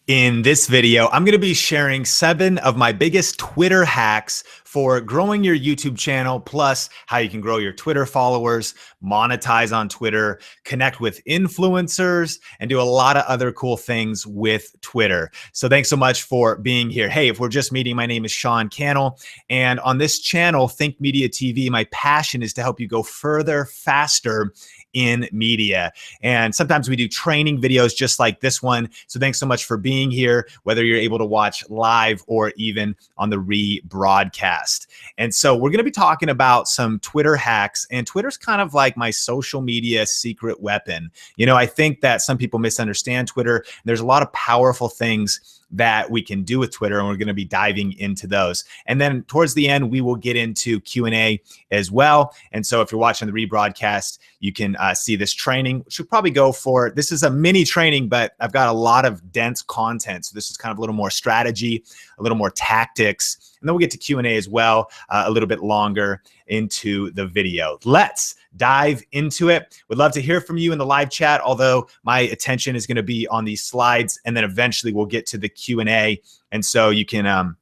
In this video, I'm going to be sharing 7 of my biggest Twitter hacks for growing your YouTube channel, plus how you can grow your Twitter followers, monetize on Twitter, connect with influencers, and do a lot of other cool things with Twitter. So thanks so much for being here. Hey, if we're just meeting, my name is Sean Cannell, and on this channel, Think Media TV, my passion is to help you go further, faster in media. And sometimes we do training videos just like this one. So thanks so much for being here, whether you're able to watch live or even on the rebroadcast. And so we're going to be talking about some Twitter hacks, and Twitter's kind of like my social media secret weapon. You know, I think that some people misunderstand Twitter. There's a lot of powerful things that we can do with Twitter, and we're going to be diving into those. And then towards the end, we will get into Q&A as well. And so if you're watching the rebroadcast, you can see this training, which should probably go for, this is a mini training, but I've got a lot of dense content. So this is kind of a little more strategy, a little more tactics, and then we'll get to Q&A as well, a little bit longer into the video. Let's dive into it. Would love to hear from you in the live chat, although my attention is going to be on these slides, and then eventually we'll get to the Q&A. And so you can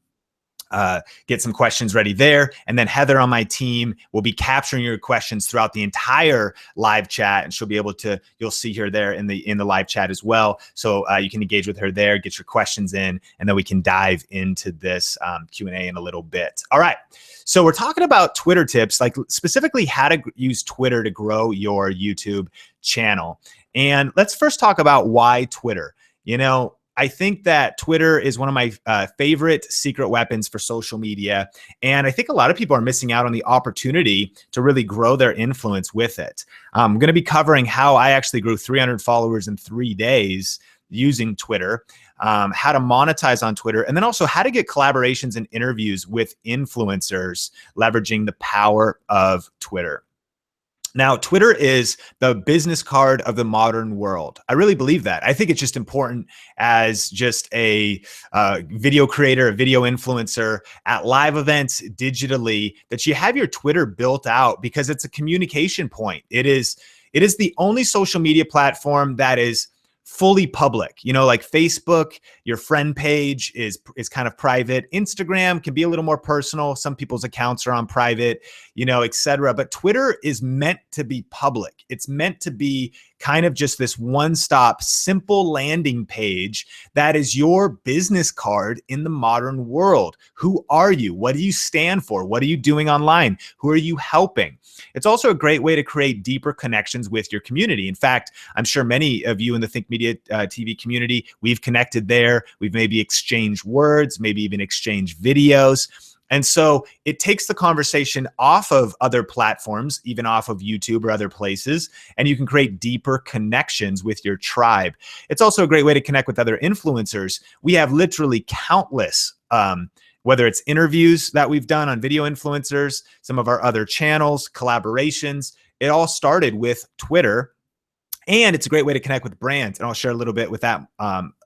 get some questions ready there. And then Heather on my team will be capturing your questions throughout the entire live chat, and she'll be able to, you'll see her there in the live chat as well. So you can engage with her there, get your questions in, and then we can dive into this Q&A in a little bit. All right. So we're talking about Twitter tips, like specifically how to use Twitter to grow your YouTube channel. And let's first talk about why Twitter. You know, I think that Twitter is one of my favorite secret weapons for social media. And I think a lot of people are missing out on the opportunity to really grow their influence with it. I'm going to be covering how I actually grew 300 followers in 3 days using Twitter, how to monetize on Twitter, and then also how to get collaborations and interviews with influencers, leveraging the power of Twitter. Now, Twitter is the business card of the modern world. I really believe that. I think it's just important as just a video creator, a video influencer at live events digitally, that you have your Twitter built out, because it's a communication point. It is the only social media platform that is fully public. You know, like Facebook, your friend page is kind of private. Instagram can be a little more personal. Some people's accounts are on private, you know, etc. But Twitter is meant to be public. It's meant to be kind of just this one-stop, simple landing page that is your business card in the modern world. Who are you? What do you stand for? What are you doing online? Who are you helping? It's also a great way to create deeper connections with your community. In fact, I'm sure many of you in the Think Media TV community, we've connected there. We've maybe exchanged words, maybe even exchanged videos. And so it takes the conversation off of other platforms, even off of YouTube or other places, and you can create deeper connections with your tribe. It's also a great way to connect with other influencers. We have literally countless, whether it's interviews that we've done on video influencers, some of our other channels, collaborations. It all started with Twitter, and it's a great way to connect with brands. And I'll share a little bit with that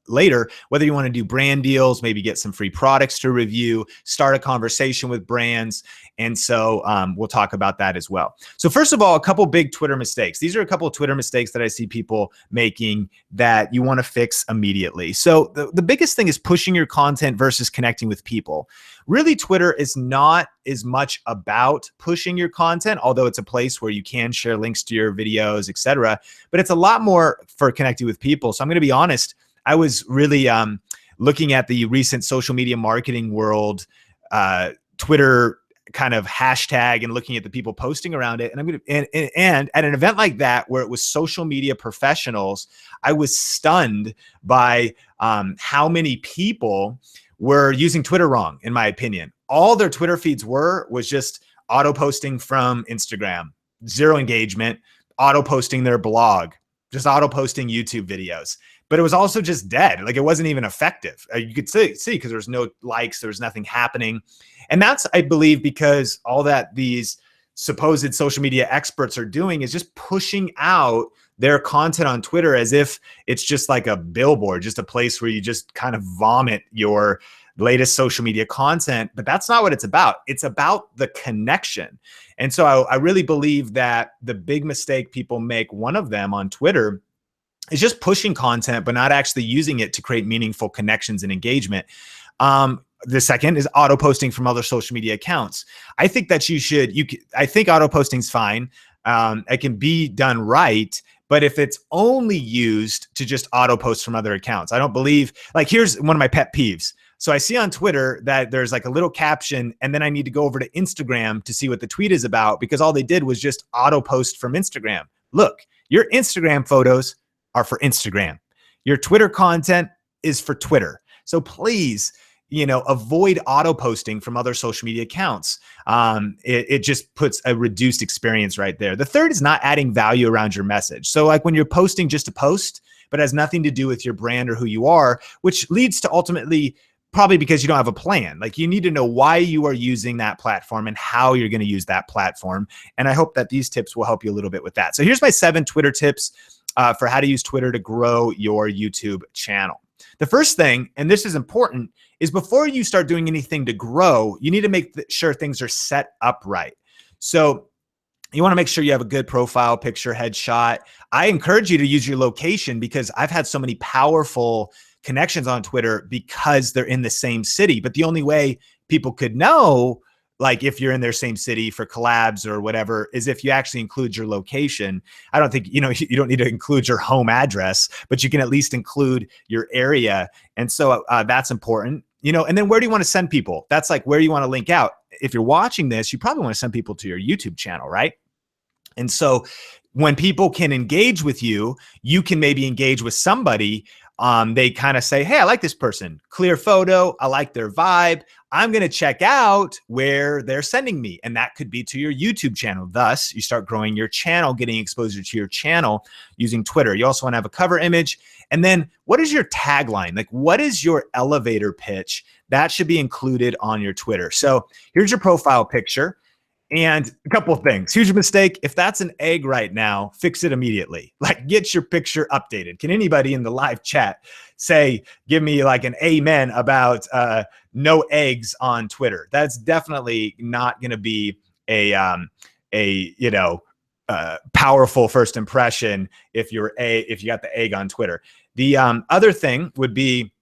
later, whether you want to do brand deals, maybe get some free products to review, start a conversation with brands. And so we'll talk about that as well. So first of all, a couple big Twitter mistakes. These are a couple of Twitter mistakes that I see people making that you want to fix immediately. So the biggest thing is pushing your content versus connecting with people. Really, Twitter is not as much about pushing your content, although it's a place where you can share links to your videos, etc. But it's a lot more for connecting with people. So I'm going to be honest, I was really looking at the recent social media marketing world, Twitter kind of hashtag, and looking at the people posting around it. And at an event like that, where it was social media professionals, I was stunned by how many people were using Twitter wrong, in my opinion. All their Twitter feeds was just auto posting from Instagram, zero engagement, auto posting their blog, just auto posting YouTube videos. But it was also just dead. Like, it wasn't even effective. You could see because there was no likes, there was nothing happening. And that's, I believe, because all that these supposed social media experts are doing is just pushing out their content on Twitter as if it's just like a billboard, just a place where you just kind of vomit your latest social media content. But that's not what it's about. It's about the connection. And so I really believe that the big mistake people make, one of them on Twitter, is just pushing content, but not actually using it to create meaningful connections and engagement. The second is auto posting from other social media accounts. I think that I think auto posting is fine. It can be done right, but if it's only used to just auto post from other accounts, I don't believe, like, here's one of my pet peeves. So I see on Twitter that there's like a little caption, and then I need to go over to Instagram to see what the tweet is about, because all they did was just auto post from Instagram. Look, your Instagram photos are for Instagram. Your Twitter content is for Twitter. So please, avoid auto posting from other social media accounts. It just puts a reduced experience right there. The third is not adding value around your message. So like when you're posting just to post, but has nothing to do with your brand or who you are, which leads to ultimately probably because you don't have a plan. Like, you need to know why you are using that platform and how you're going to use that platform. And I hope that these tips will help you a little bit with that. So here's my 7 Twitter tips for how to use Twitter to grow your YouTube channel. The first thing, and this is important, is before you start doing anything to grow, you need to make sure things are set up right. So you want to make sure you have a good profile picture, headshot. I encourage you to use your location, because I've had so many powerful connections on Twitter because they're in the same city. But the only way people could know, like, if you're in their same city for collabs or whatever, is if you actually include your location. I don't think, you don't need to include your home address, but you can at least include your area. And so that's important, and then where do you want to send people? That's like where you want to link out. If you're watching this, you probably want to send people to your YouTube channel, right? And so when people can engage with you, you can maybe engage with somebody. They kind of say, hey, I like this person. Clear photo. I like their vibe. I'm going to check out where they're sending me. And that could be to your YouTube channel. Thus, you start growing your channel, getting exposure to your channel using Twitter. You also want to have a cover image. And then what is your tagline? Like, what is your elevator pitch? That should be included on your Twitter. So here's your profile picture. And a couple of things. Huge mistake. If that's an egg right now, fix it immediately. Like, get your picture updated. Can anybody in the live chat give me like an amen about no eggs on Twitter? That's definitely not going to be a powerful first impression if you got the egg on Twitter. The other thing would be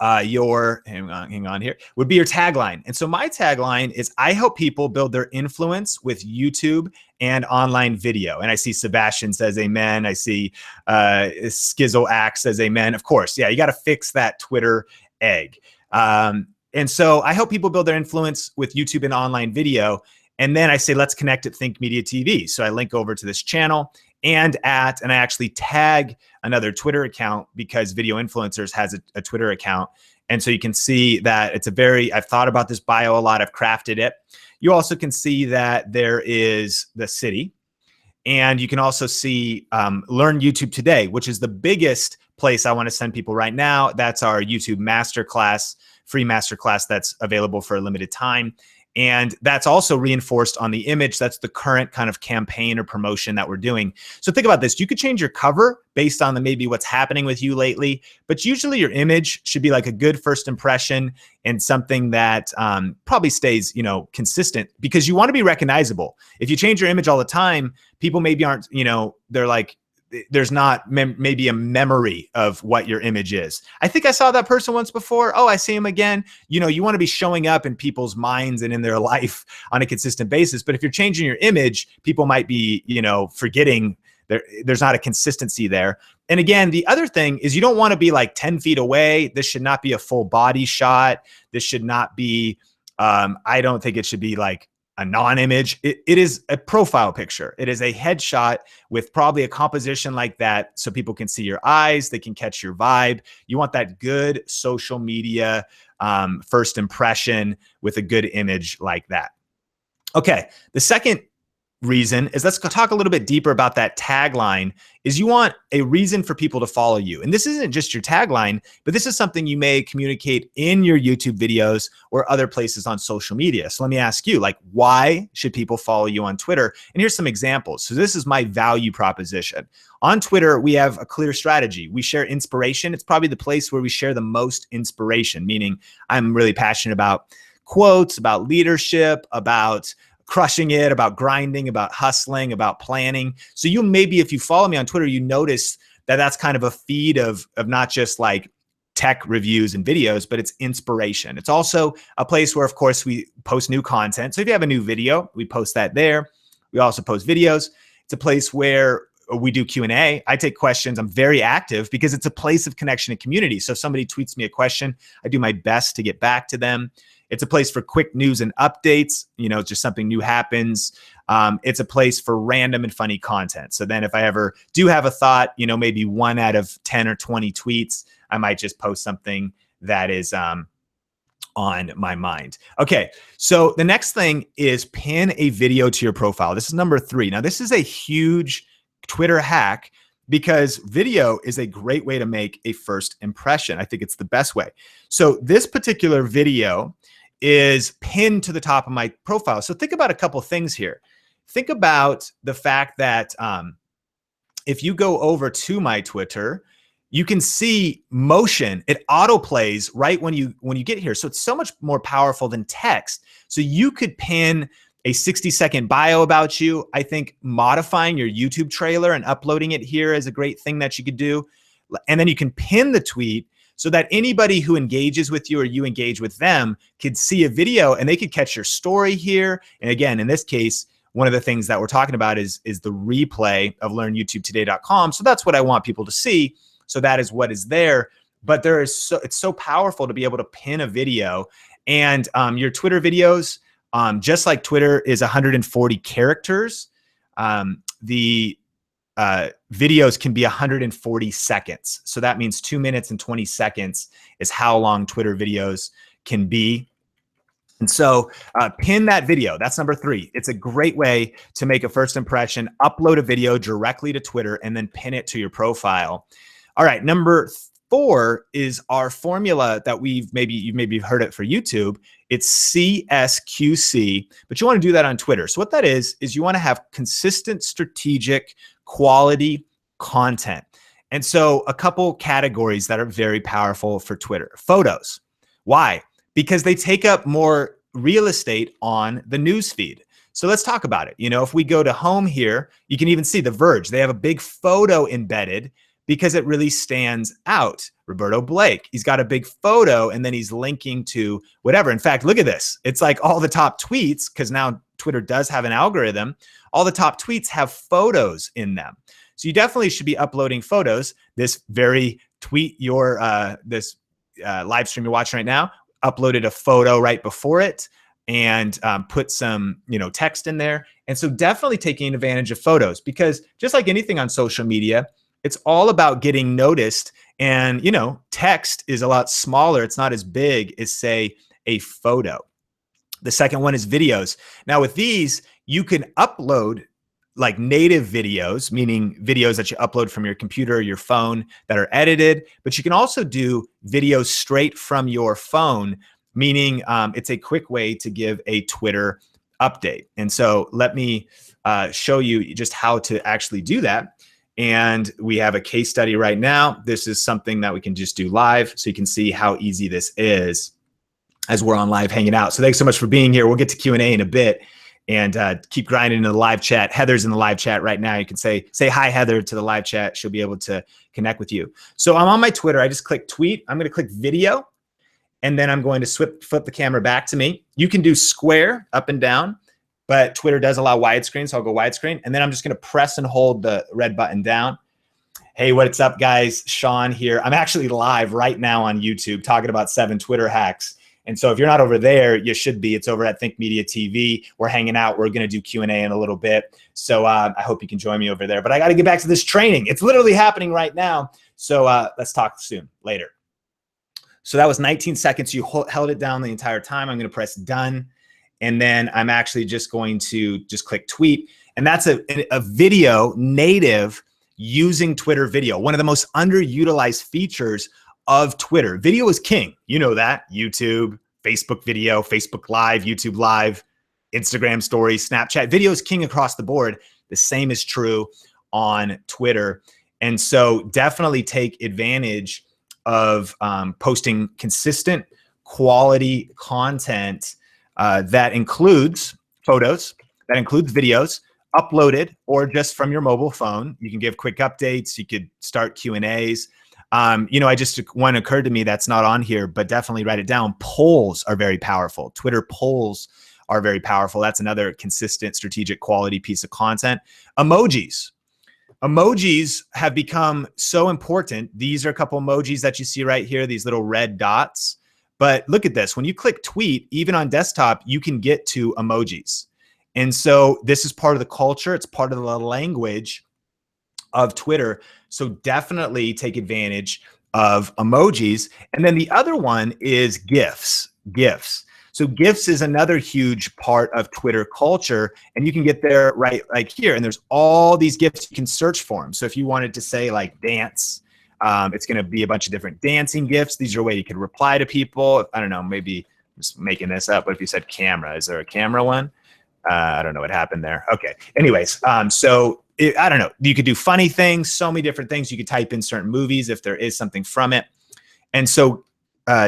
hang on here, would be your tagline. And so my tagline is, I help people build their influence with YouTube and online video. And I see Sebastian says amen. I see Skizzle Axe says amen. Of course, yeah, you got to fix that Twitter egg. And so I help people build their influence with YouTube and online video. And then I say, let's connect at Think Media TV. So I link over to this channel and I actually tag another Twitter account, because Video Influencers has a Twitter account. And so you can see that I've thought about this bio a lot. I've crafted it. You also can see that there is the city, and you can also see Learn YouTube Today, which is the biggest place I want to send people right now. That's our YouTube masterclass, free masterclass that's available for a limited time. And that's also reinforced on the image. That's the current kind of campaign or promotion that we're doing. So think about this. You could change your cover based on maybe what's happening with you lately, but usually your image should be like a good first impression and something that probably stays, consistent, because you want to be recognizable. If you change your image all the time, people maybe aren't, they're like, there's not maybe a memory of what your image is. I think I saw that person once before. Oh, I see him again. You want to be showing up in people's minds and in their life on a consistent basis. But if you're changing your image, people might be, forgetting. There's not a consistency there. And again, the other thing is, you don't want to be like 10 feet away. This should not be a full body shot. This should not be, I don't think it should be like a non-image. It is a profile picture. It is a headshot with probably a composition like that, so people can see your eyes, they can catch your vibe. You want that good social media first impression with a good image like that. Okay, the second reason is, let's talk a little bit deeper about that tagline, is you want a reason for people to follow you. And this isn't just your tagline, but this is something you may communicate in your YouTube videos or other places on social media. So let me ask you, like, why should people follow you on Twitter? And here's some examples. So this is my value proposition. On Twitter, we have a clear strategy. We share inspiration. It's probably the place where we share the most inspiration, meaning I'm really passionate about quotes, about leadership, about crushing it, about grinding, about hustling, about planning. So maybe if you follow me on Twitter, you notice that's kind of a feed of not just like tech reviews and videos, but it's inspiration. It's also a place where, of course, we post new content. So if you have a new video, we post that there. We also post videos. It's a place where we do Q&A. I take questions. I'm very active because it's a place of connection and community. So if somebody tweets me a question, I do my best to get back to them. It's a place for quick news and updates. Just something new happens. It's a place for random and funny content. So then if I ever do have a thought, maybe 1 out of 10 or 20 tweets, I might just post something that is on my mind. Okay, so the next thing is pin a video to your profile. This is number 3. Now, this is a huge Twitter hack because video is a great way to make a first impression. I think it's the best way. So this particular video is pinned to the top of my profile. So think about a couple things here. Think about the fact that if you go over to my Twitter, you can see motion. It autoplays right when you get here. So it's so much more powerful than text. So you could pin a 60-second bio about you. I think modifying your YouTube trailer and uploading it here is a great thing that you could do. And then you can pin the tweet so that anybody who engages with you or you engage with them could see a video and they could catch your story here. And again, in this case, one of the things that we're talking about is the replay of learnyoutubetoday.com. So that's what I want people to see. So that is what is there. But it's so powerful to be able to pin a video. And your Twitter videos, just like Twitter is 140 characters, the videos can be 140 seconds. So that means 2 minutes and 20 seconds is how long Twitter videos can be. And so pin that video. That's number 3. It's a great way to make a first impression, upload a video directly to Twitter, and then pin it to your profile. All right, number 4 is our formula that you've maybe heard it for YouTube. It's CSQC, but you want to do that on Twitter. So what that is you want to have consistent, strategic, quality content. And so a couple categories that are very powerful for Twitter. Photos. Why? Because they take up more real estate on the news feed. So let's talk about it. If we go to home here, you can even see The Verge. They have a big photo embedded because it really stands out. Roberto Blake, he's got a big photo and then he's linking to whatever. In fact, look at this. It's like all the top tweets, because now Twitter does have an algorithm. All the top tweets have photos in them. So you definitely should be uploading photos. This very tweet, this live stream you're watching right now, uploaded a photo right before it and put some text in there. And so definitely taking advantage of photos, because just like anything on social media, it's all about getting noticed. And, text is a lot smaller. It's not as big as, say, a photo. The second one is videos. Now, with these, you can upload like native videos, meaning videos that you upload from your computer or your phone that are edited. But you can also do videos straight from your phone, meaning it's a quick way to give a Twitter update. And so let me show you just how to actually do that. And we have a case study right now. This is something that we can just do live, so you can see how easy this is as we're on live hanging out. So thanks so much for being here. We'll get to Q&A in a bit, and keep grinding in the live chat. Heather's in the live chat right now. You can say hi, Heather, to the live chat. She'll be able to connect with you. So I'm on my Twitter. I just click tweet. I'm going to click video, and then I'm going to flip the camera back to me. You can do square up and down, but Twitter does allow widescreen, so I'll go widescreen. And then I'm just going to press and hold the red button down. Hey, what's up, guys? Sean here. I'm actually live right now on YouTube talking about 7 Twitter hacks. And so if you're not over there, you should be. It's over at Think Media TV. We're hanging out. We're going to do Q&A in a little bit. So I hope you can join me over there. But I got to get back to this training. It's literally happening right now. So let's talk soon, later. So that was 19 seconds. You held it down the entire time. I'm going to press done. And then I'm actually just going to just click tweet. And that's a video native using Twitter video. One of the most underutilized features of Twitter. Video is king. You know that. YouTube, Facebook video, Facebook Live, YouTube Live, Instagram stories, Snapchat. Video is king across the board. The same is true on Twitter. And so definitely take advantage of posting consistent quality content that includes photos, that includes videos, uploaded or just from your mobile phone. You can give quick updates. You could start Q&As. I just, one occurred to me that's not on here, but definitely write it down. Polls are very powerful. Twitter polls are very powerful. That's another consistent, strategic, quality piece of content. Emojis. Emojis have become so important. These are a couple emojis that you see right here, these little red dots. But look at this. When you click tweet, even on desktop, you can get to emojis. And so this is part of the culture. It's part of the language of Twitter. So definitely take advantage of emojis. And then the other one is GIFs. GIFs. So GIFs is another huge part of Twitter culture, and you can get there right like here. And there's all these GIFs, you can search for them. So if you wanted to say like dance, it's going to be a bunch of different dancing GIFs. These are a way you could reply to people. I don't know, maybe I'm just making this up, but if you said camera, is there a camera one? I don't know what happened there. Okay. Anyways, I don't know. You could do funny things, so many different things. You could type in certain movies if there is something from it. And so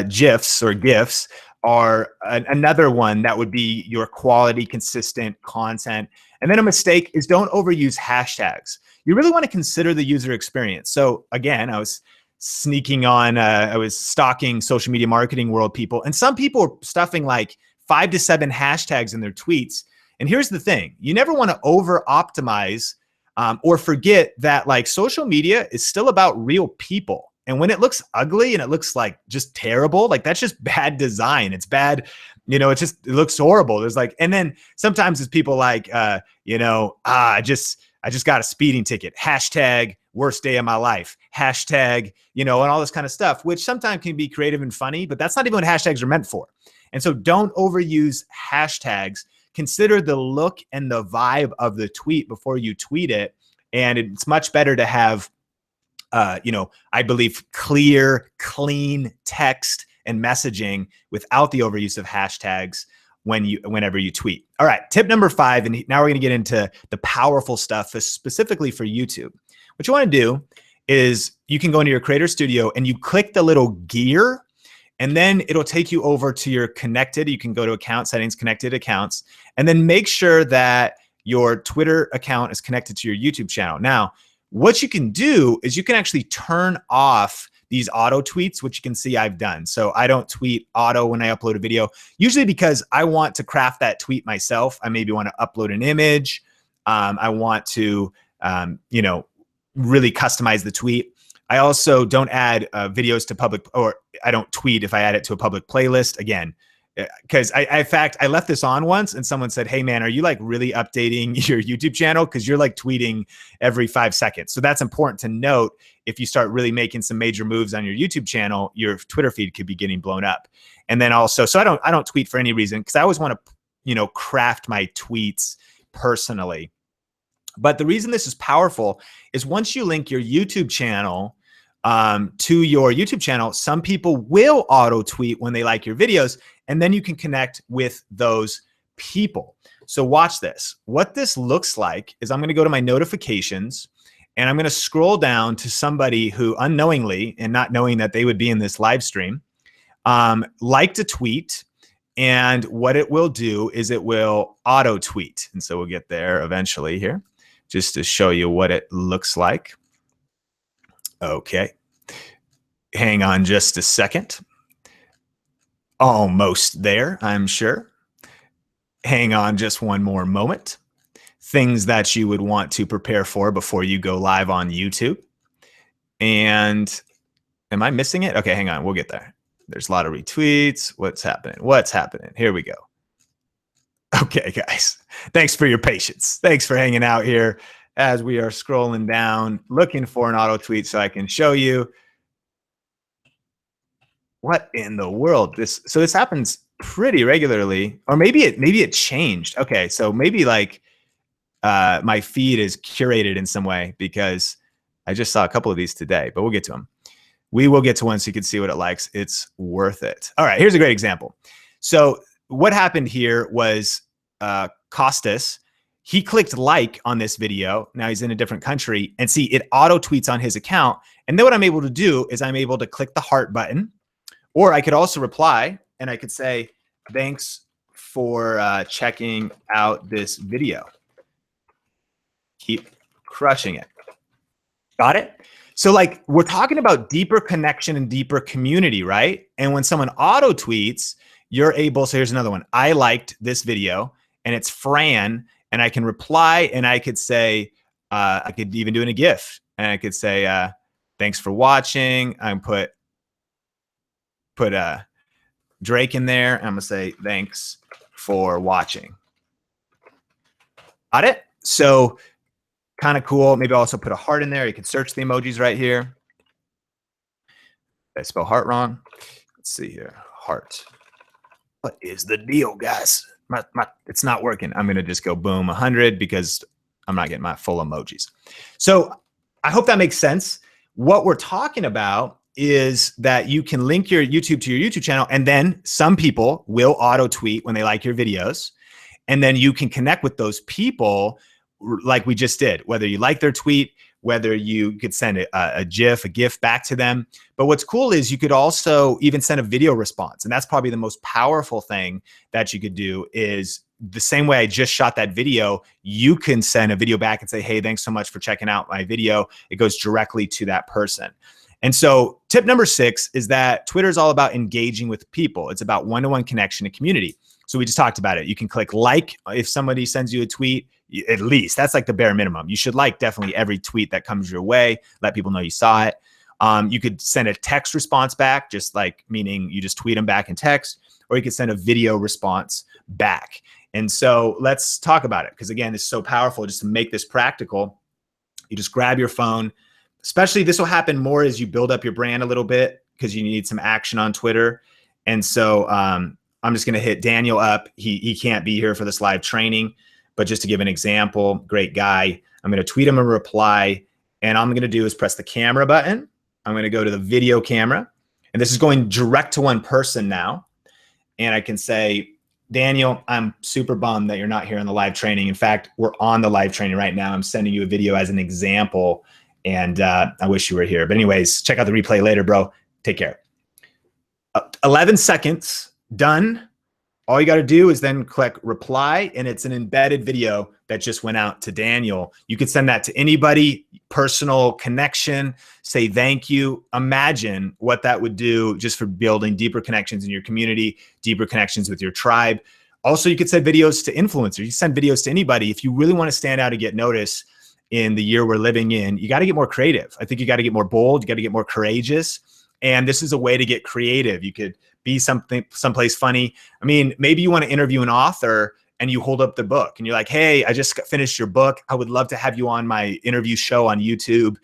GIFs or GIFs are another one that would be your quality, consistent content. And then a mistake is don't overuse hashtags. You really want to consider the user experience. So again, I was sneaking on, I was stalking social media marketing world people, and some people are stuffing like 5 to 7 hashtags in their tweets. And here's the thing, you never want to over optimize or forget that like social media is still about real people. And when it looks ugly and it looks like just terrible, like that's just bad design. It's bad, it looks horrible. There's like, and then sometimes it's people like, I just got a speeding ticket, hashtag worst day of my life, hashtag, and all this kind of stuff, which sometimes can be creative and funny, but that's not even what hashtags are meant for. And so don't overuse hashtags. Consider the look and the vibe of the tweet before you tweet it. And it's much better to have I believe clear, clean text and messaging without the overuse of hashtags whenever you tweet. All right, tip number 5, and now we're going to get into the powerful stuff specifically for YouTube. What you want to do is you can go into your Creator Studio and you click the little gear, and then it'll take you over to your connected. You can go to account settings, connected accounts, and then make sure that your Twitter account is connected to your YouTube channel. Now, what you can do is you can actually turn off these auto tweets, which you can see I've done. So I don't tweet auto when I upload a video, usually because I want to craft that tweet myself. I maybe want to upload an image. I want to, really customize the tweet. I also don't add videos to public, or I don't tweet if I add it to a public playlist. Again, because in fact, I left this on once and someone said, hey man, are you like really updating your YouTube channel? Cause you're like tweeting every 5 seconds. So that's important to note. If you start really making some major moves on your YouTube channel, your Twitter feed could be getting blown up. And then also, so I don't tweet for any reason, cause I always want to, craft my tweets personally. But the reason this is powerful is once you link your YouTube channel to your YouTube channel, some people will auto tweet when they like your videos, and then you can connect with those people. So watch this. What this looks like is I'm going to go to my notifications and I'm going to scroll down to somebody who unknowingly, and not knowing that they would be in this live stream, liked a tweet. And what it will do is it will auto tweet. And so we'll get there eventually here, just to show you what it looks like. Okay. Hang on just a second. Almost there, I'm sure. Hang on just one more moment. Things that you would want to prepare for before you go live on YouTube. And am I missing it? Okay, hang on, we'll get there. There's a lot of retweets. What's happening? What's happening? Here we go. Okay, guys, thanks for your patience. Thanks for hanging out here as we are scrolling down, looking for an auto tweet so I can show you. What in the world? So this happens pretty regularly, or maybe it changed. Okay, so maybe like my feed is curated in some way, because I just saw a couple of these today, but we'll get to them. We will get to one so you can see what it likes. It's worth it. All right, here's a great example. So what happened here was Costas, he clicked like on this video. Now he's in a different country, and see, it auto tweets on his account. And then what I'm able to do is I'm able to click the heart button, or I could also reply and I could say, thanks for checking out this video. Keep crushing it. Got it? So like we're talking about deeper connection and deeper community, right? And when someone auto tweets, you're able, so here's another one. I liked this video and it's Fran and I can reply and I could say, I could even do it in a GIF and I could say, thanks for watching. I'm put Drake in there. And I'm gonna say, thanks for watching. Got it? So kind of cool. Maybe I'll also put a heart in there. You can search the emojis right here. Did I spell heart wrong? Let's see here. Heart. What is the deal, guys? It's not working. I'm going to just go boom 100 because I'm not getting my full emojis. So I hope that makes sense. What we're talking about is that you can link your YouTube to your YouTube channel, and then some people will auto tweet when they like your videos. And then you can connect with those people like we just did, whether you like their tweet, whether you could send a GIF back to them. But what's cool is you could also even send a video response. And that's probably the most powerful thing that you could do is the same way I just shot that video, you can send a video back and say, hey, thanks so much for checking out my video. It goes directly to that person. And so tip number 6 is that Twitter is all about engaging with people. It's about one-to-one connection and community. So we just talked about it. You can click like if somebody sends you a tweet, at least that's like the bare minimum. You should like definitely every tweet that comes your way. Let people know you saw it. You could send a text response back, just like meaning you just tweet them back in text, or you could send a video response back. And so let's talk about it. Because again, it's so powerful. Just to make this practical, you just grab your phone, especially this will happen more as you build up your brand a little bit because you need some action on Twitter. And so I'm just going to hit Daniel up. He can't be here for this live training, but just to give an example, great guy. I'm going to tweet him a reply, and all I'm going to do is press the camera button. I'm going to go to the video camera, and this is going direct to one person now. And I can say, Daniel, I'm super bummed that you're not here on the live training. In fact, we're on the live training right now. I'm sending you a video as an example, and I wish you were here. But anyways, check out the replay later, bro. Take care. 11 seconds. Done. All you got to do is then click reply, and it's an embedded video that just went out to Daniel. You could send that to anybody, personal connection, say thank you. Imagine what that would do just for building deeper connections in your community, deeper connections with your tribe. Also, you could send videos to influencers. You send videos to anybody. If you really want to stand out and get noticed in the year we're living in, you got to get more creative. I think you got to get more bold. You got to get more courageous. And this is a way to get creative. You could be someplace funny. I mean, maybe you want to interview an author and you hold up the book and you're like, hey, I just finished your book. I would love to have you on my interview show on YouTube.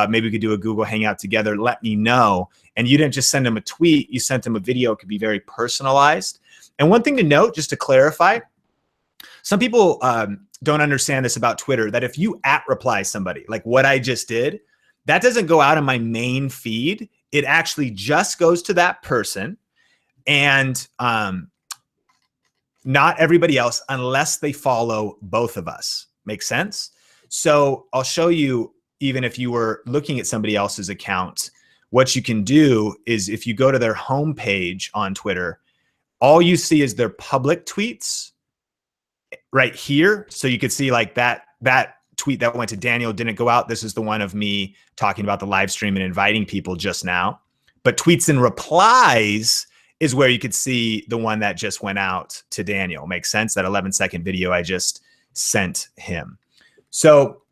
Maybe we could do a Google Hangout together. Let me know. And you didn't just send them a tweet. You sent them a video. It could be very personalized. And one thing to note, just to clarify, some people don't understand this about Twitter, that if you @reply somebody, like what I just did, that doesn't go out on my main feed. It actually just goes to that person and not everybody else unless they follow both of us. Make sense? So I'll show you, even if you were looking at somebody else's account, what you can do is if you go to their homepage on Twitter, all you see is their public tweets right here. So you could see like that tweet that went to Daniel didn't go out. This is the one of me talking about the live stream and inviting people just now. But tweets and replies is where you could see the one that just went out to Daniel. Makes sense? That 11-second video I just sent him. So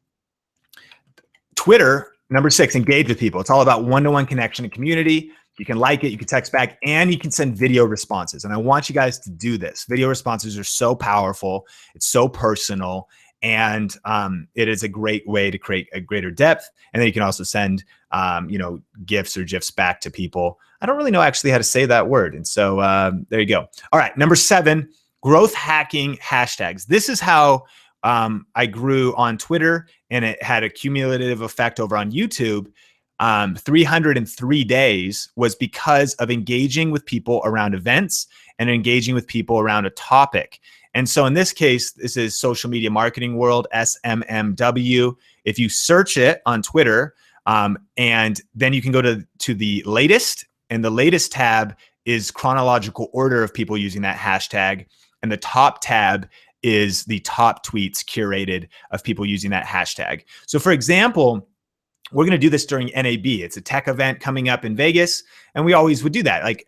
Twitter, number 6, engage with people. It's all about one-to-one connection and community. You can like it, you can text back, and you can send video responses. And I want you guys to do this. Video responses are so powerful. It's so personal. And it is a great way to create a greater depth. And then you can also send, GIFs or GIFs back to people. I don't really know actually how to say that word. And so there you go. All right, number 7, growth hacking hashtags. This is how I grew on Twitter, and it had a cumulative effect over on YouTube. 303 days was because of engaging with people around events and engaging with people around a topic. And so in this case, this is Social Media Marketing World, SMMW. If you search it on Twitter, and then you can go to the latest, and the latest tab is chronological order of people using that hashtag. And the top tab is the top tweets curated of people using that hashtag. So for example, we're going to do this during NAB. It's a tech event coming up in Vegas. And we always would do that. Like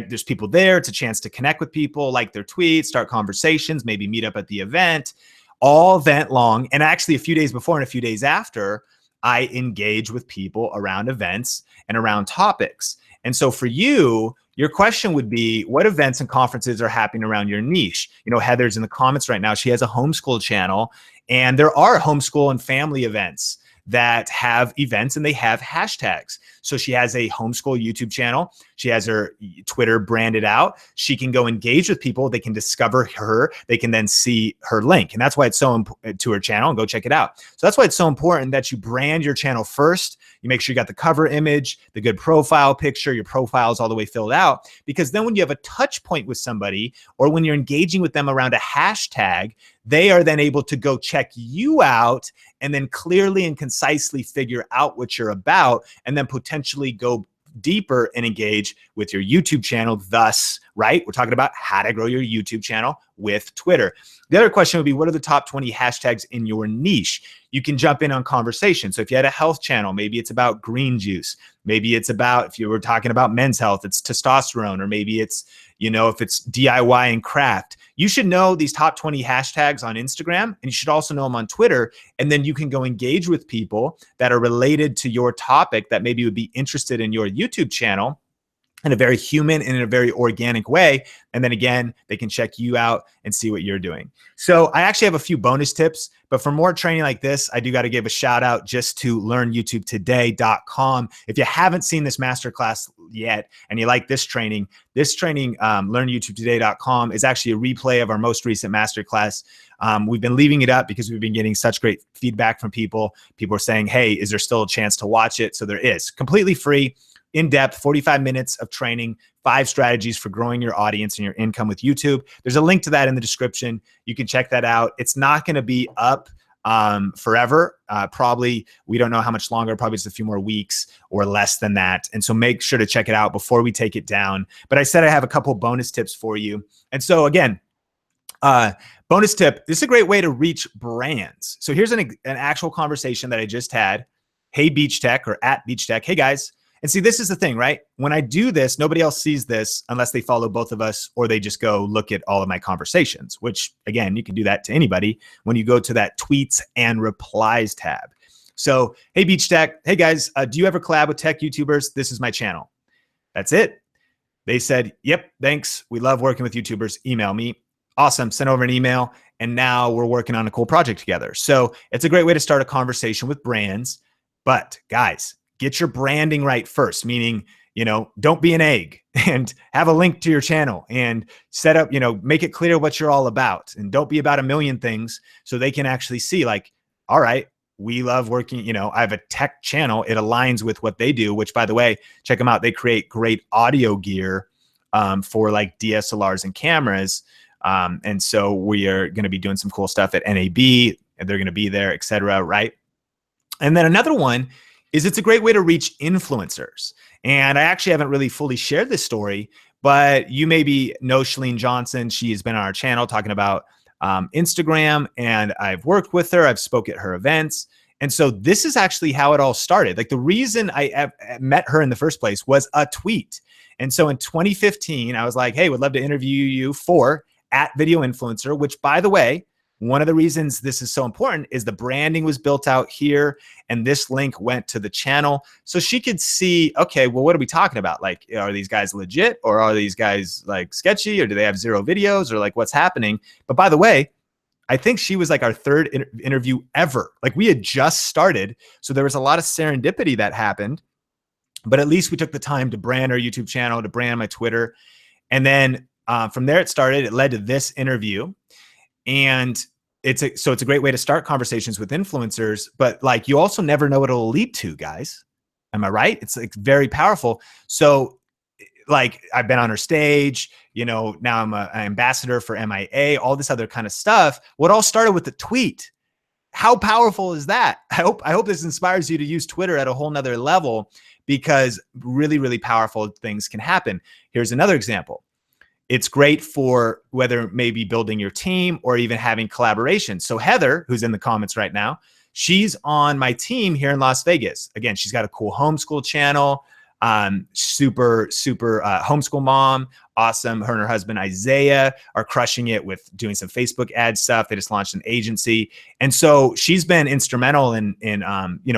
there's people there. It's a chance to connect with people, like their tweets, start conversations, maybe meet up at the event, all event long. And actually a few days before and a few days after, I engage with people around events and around topics. And so for you, your question would be, what events and conferences are happening around your niche? You know, Heather's in the comments right now. She has a homeschool channel, and there are homeschool and family events that have events and they have hashtags. So she has a homeschool YouTube channel. She has her Twitter branded out. She can go engage with people. They can discover her. They can then see her link. And that's why it's so important to her channel, and go check it out. So that's why it's so important that you brand your channel first. You make sure you got the cover image, the good profile picture, your profile is all the way filled out, because then when you have a touch point with somebody, or when you're engaging with them around a hashtag, they are then able to go check you out and then clearly and concisely figure out what you're about, and then potentially go deeper and engage with your YouTube channel. Thus, right, we're talking about how to grow your YouTube channel with Twitter. The other question would be, what are the top 20 hashtags in your niche? You can jump in on conversation. So if you had a health channel, maybe it's about green juice. Maybe it's about, if you were talking about men's health, it's testosterone, or maybe it's, you know, if it's DIY and craft. You should know these top 20 hashtags on Instagram, and you should also know them on Twitter. And then you can go engage with people that are related to your topic that maybe would be interested in your YouTube channel in a very human and in a very organic way. And then again, they can check you out and see what you're doing. So I actually have a few bonus tips, but for more training like this, I do got to give a shout out just to learnyoutubetoday.com. If you haven't seen this masterclass yet and you like this training, learnyoutubetoday.com is actually a replay of our most recent masterclass. We've been leaving it up because we've been getting such great feedback from people. People are saying, hey, is there still a chance to watch it? So there is. Completely free, in-depth, 45 minutes of training, 5 strategies for growing your audience and your income with YouTube. There's a link to that in the description. You can check that out. It's not going to be up forever. Probably, we don't know how much longer, probably just a few more weeks or less than that. And so make sure to check it out before we take it down. But I said I have a couple bonus tips for you. And so again, bonus tip, this is a great way to reach brands. So here's an actual conversation that I just had. Hey, Beach Tech, or at Beach Tech. Hey guys. And see, this is the thing, right? When I do this, nobody else sees this unless they follow both of us, or they just go look at all of my conversations, which again, you can do that to anybody when you go to that tweets and replies tab. So, hey, Beach Tech. Hey guys, do you ever collab with tech YouTubers? This is my channel. That's it. They said, yep, thanks. We love working with YouTubers. Email me. Awesome. Send over an email. And now we're working on a cool project together. So it's a great way to start a conversation with brands. But guys, get your branding right first, meaning, you know, don't be an egg, and have a link to your channel and set up, you know, make it clear what you're all about, and don't be about a million things, so they can actually see like, all right, we love working, you know, I have a tech channel. It aligns with what they do, which by the way, check them out. They create great audio gear for like DSLRs and cameras. And so we are going to be doing some cool stuff at NAB, and they're going to be there, et cetera. Right. And then another one is, it's a great way to reach influencers. And I actually haven't really fully shared this story, but you maybe know Shalene Johnson. She has been on our channel talking about Instagram, and I've worked with her. I've spoke at her events. And so this is actually how it all started. Like, the reason I met her in the first place was a tweet. And so in 2015, I was like, hey, would love to interview you for @VideoInfluencer, which by the way, one of the reasons this is so important is the branding was built out here, and this link went to the channel. So she could see, okay, well, what are we talking about? Like, are these guys legit, or are these guys like sketchy, or do they have 0 videos, or like what's happening? But by the way, I think she was like our 3rd interview ever. Like, we had just started. So there was a lot of serendipity that happened, but at least we took the time to brand our YouTube channel, to brand my Twitter. And then from there it started. It led to this interview. And so it's a great way to start conversations with influencers, but like, you also never know what it'll lead to, guys. Am I right? It's like very powerful. So like, I've been on her stage, you know, now I'm an ambassador for MIA, all this other kind of stuff. What all started with the tweet. How powerful is that? I hope this inspires you to use Twitter at a whole nother level, because really, really powerful things can happen. Here's another example. It's great for whether maybe building your team or even having collaboration. So Heather, who's in the comments right now, she's on my team here in Las Vegas. Again, she's got a cool homeschool channel, super homeschool mom, awesome. Her and her husband Isaiah are crushing it with doing some Facebook ad stuff. They just launched an agency, and so she's been instrumental in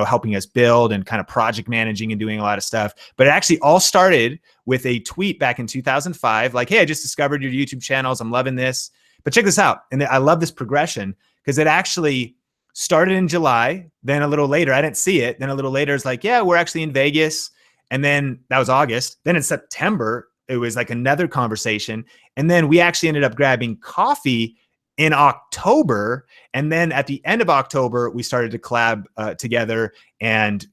helping us build and kind of project managing and doing a lot of stuff. But it actually all started with a tweet back in 2005, like, "Hey, I just discovered your YouTube channels. I'm loving this, but check this out." And I love this progression because it actually started in July. Then a little later, I didn't see it. Then a little later, it's like, "Yeah, we're actually in Vegas." And then that was August. Then in September, it was like another conversation. And then we actually ended up grabbing coffee in October. And then at the end of October, we started to collab together. And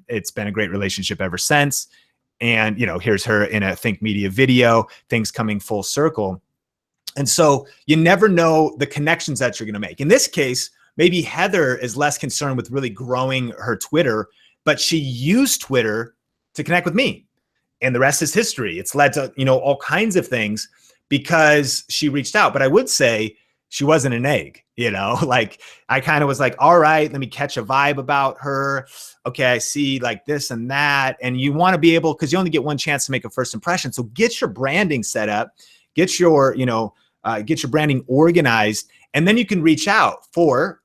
it's been a great relationship ever since. And, here's her in a Think Media video, things coming full circle. And so you never know the connections that you're going to make. In this case, maybe Heather is less concerned with really growing her Twitter, but she used Twitter to connect with me. And the rest is history. It's led to, all kinds of things because she reached out. But I would say she wasn't an egg, like I kind of was like, all right, let me catch a vibe about her. Okay, I see like this and that. And you want to be able, because you only get one chance to make a first impression. So get your branding set up, get your branding organized, and then you can reach out for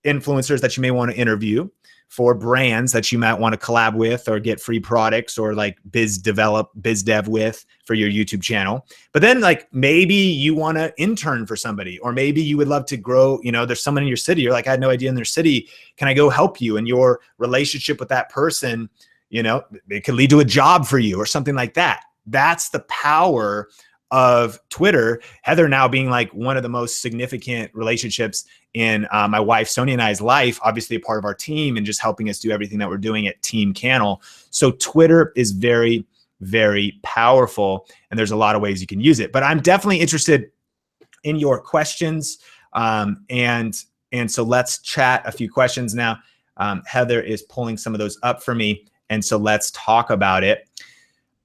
influencers that you may want to interview, for brands that you might want to collab with or get free products or like biz dev with for your YouTube channel. But then like maybe you want to intern for somebody, or maybe you would love to grow, there's someone in your city. You're like, I had no idea in their city. Can I go help you? And your relationship with that person, it could lead to a job for you or something like that. That's the power of Twitter. Heather now being like one of the most significant relationships in my wife Sonia and I's life, obviously a part of our team and just helping us do everything that we're doing at Team Cannell. So Twitter is very, very powerful, and there's a lot of ways you can use it. But I'm definitely interested in your questions, and so let's chat a few questions now. Heather is pulling some of those up for me, and so let's talk about it.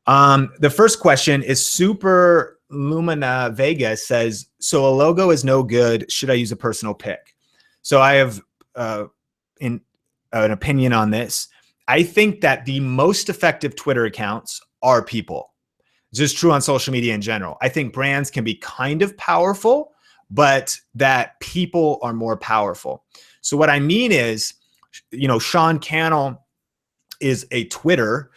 The first question is Super Lumina Vega says, so a logo is no good. Should I use a personal pic? So I have an opinion on this. I think that the most effective Twitter accounts are people. It's just true on social media in general. I think brands can be kind of powerful, but that people are more powerful. So what I mean is, Sean Cannell is a Twitter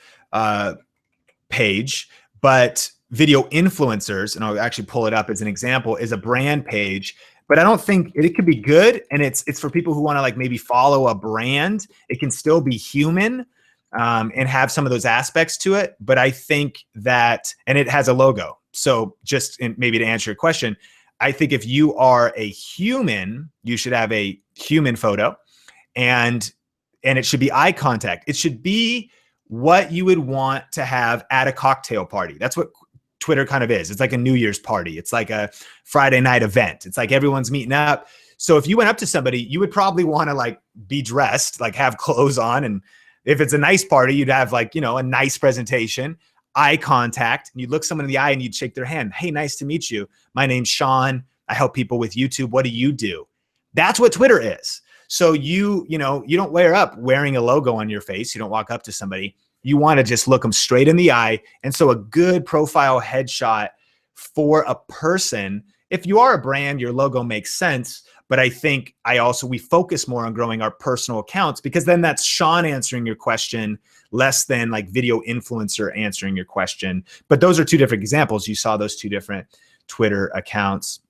page, but video influencers, and I'll actually pull it up as an example, is a brand page. But I don't think it could be good, and it's for people who want to like maybe follow a brand. It can still be human and have some of those aspects to it. But I think that, and it has a logo. So just maybe to answer your question, I think if you are a human, you should have a human photo, and it should be eye contact. It should be what you would want to have at a cocktail party. That's what Twitter kind of is. It's like a New Year's party. It's like a Friday night event. It's like everyone's meeting up. So if you went up to somebody, you would probably want to like be dressed, like have clothes on. And if it's a nice party, you'd have like, a nice presentation, eye contact, and you'd look someone in the eye and you'd shake their hand. Hey, nice to meet you. My name's Sean. I help people with YouTube. What do you do? That's what Twitter is. So you don't wear up wearing a logo on your face. You don't walk up to somebody. You want to just look them straight in the eye. And so a good profile headshot for a person, if you are a brand, your logo makes sense. But I think we focus more on growing our personal accounts, because then that's Sean answering your question less than like video influencer answering your question. But those are two different examples. You saw those two different Twitter accounts.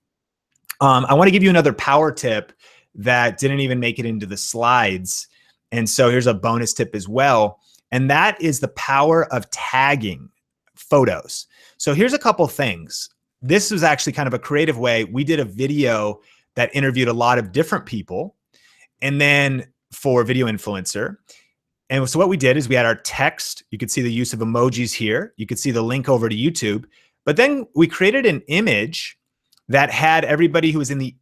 I want to give you another power tip that didn't even make it into the slides. And so here's a bonus tip as well. And that is the power of tagging photos. So here's a couple things. This was actually kind of a creative way. We did a video that interviewed a lot of different people, and then for video influencer. And so what we did is we had our text. You could see the use of emojis here. You could see the link over to YouTube. But then we created an image that had everybody who was in the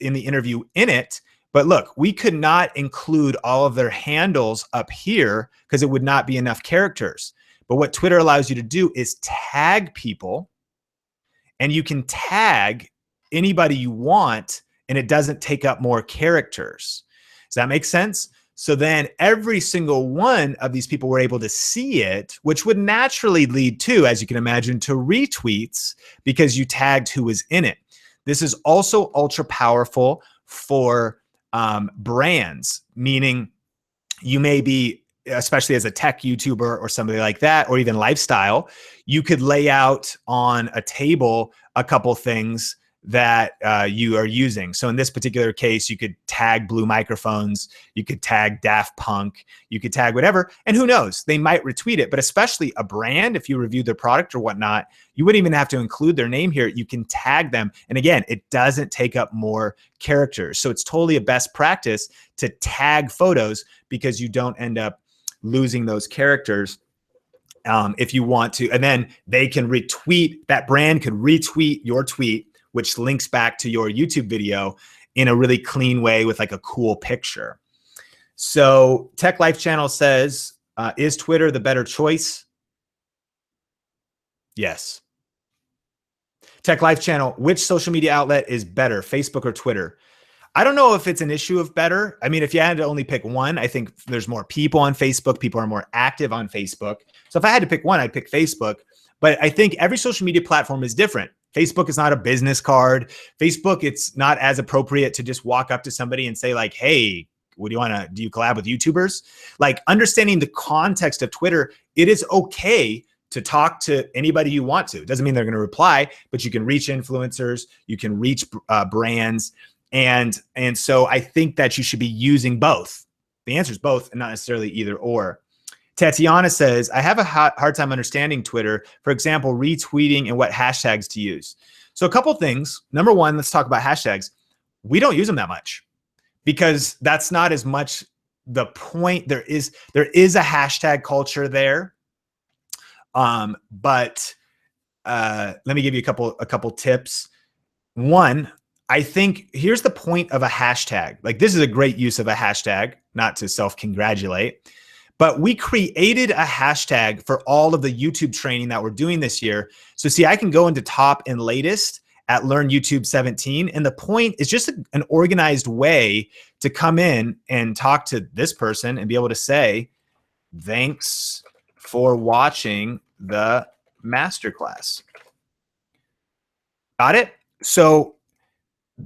interview in it. But look, we could not include all of their handles up here because it would not be enough characters. But what Twitter allows you to do is tag people and you can tag anybody you want, and it doesn't take up more characters. Does that make sense? So then every single one of these people were able to see it, which would naturally lead to, as you can imagine, to retweets because you tagged who was in it. This is also ultra powerful for brands, meaning you may be, especially as a tech YouTuber or somebody like that, or even lifestyle, you could lay out on a table a couple things that you are using. So in this particular case, you could tag Blue Microphones, you could tag Daft Punk, you could tag whatever, and who knows, they might retweet it. But especially a brand, if you review their product or whatnot, you wouldn't even have to include their name here. You can tag them. And again, it doesn't take up more characters. So it's totally a best practice to tag photos because you don't end up losing those characters if you want to. And then they can retweet, that brand could retweet your tweet, which links back to your YouTube video in a really clean way with like a cool picture. So Tech Life Channel says, is Twitter the better choice? Yes. Tech Life Channel, which social media outlet is better, Facebook or Twitter? I don't know if it's an issue of better. I mean, if you had to only pick one, I think there's more people on Facebook. People are more active on Facebook. So if I had to pick one, I'd pick Facebook. But I think every social media platform is different. Facebook is not a business card. Facebook, it's not as appropriate to just walk up to somebody and say like, hey, what do you want to, do you collab with YouTubers? Like understanding the context of Twitter, it is okay to talk to anybody you want to. It doesn't mean they're going to reply, but you can reach influencers, you can reach brands. And so I think that you should be using both. The answer is both and not necessarily either or. Tatiana says, I have a hard time understanding Twitter. For example, retweeting and what hashtags to use. So a couple things. Number one, let's talk about hashtags. We don't use them that much because that's not as much the point. There is a hashtag culture there. But let me give you a couple tips. One, I think here's the point of a hashtag. Like this is a great use of a hashtag, not to self-congratulate. But we created a hashtag for all of the YouTube training that we're doing this year. So see, I can go into top and latest at Learn YouTube 17. And the point is just an organized way to come in and talk to this person and be able to say, thanks for watching the masterclass. Got it? So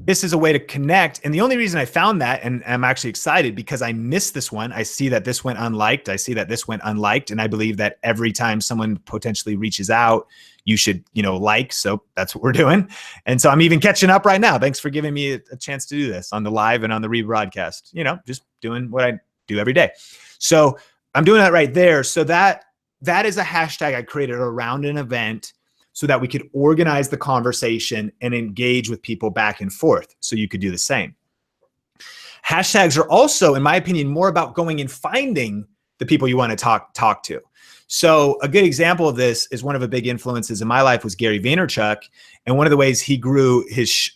this is a way to connect. And the only reason I found that, and I'm actually excited because I missed this one. I see that this went unliked. I see that this went unliked. And I believe that every time someone potentially reaches out, you should, like, so that's what we're doing. And so I'm even catching up right now. Thanks for giving me a chance to do this on the live and on the rebroadcast, just doing what I do every day. So I'm doing that right there. So that is a hashtag I created around an event so that we could organize the conversation and engage with people back and forth. So you could do the same. Hashtags are also, in my opinion, more about going and finding the people you want to talk to. So a good example of this is one of the big influences in my life was Gary Vaynerchuk. And one of the ways he grew his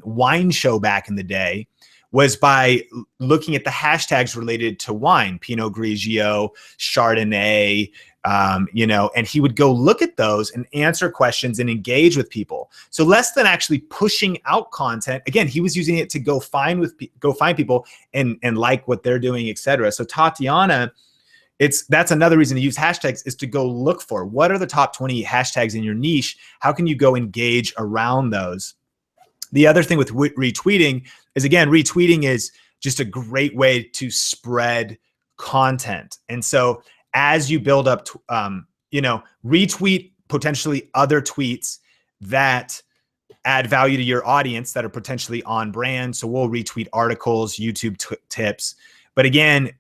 wine show back in the day was by looking at the hashtags related to wine, Pinot Grigio, Chardonnay, and he would go look at those and answer questions and engage with people. So less than actually pushing out content. Again, he was using it to go find people and like what they're doing, et cetera. So Tatiana, that's another reason to use hashtags is to go look for what are the top 20 hashtags in your niche. How can you go engage around those? The other thing with retweeting is, again, retweeting is just a great way to spread content. And so as you build up, retweet potentially other tweets that add value to your audience that are potentially on brand. So we'll retweet articles, YouTube tips. But again,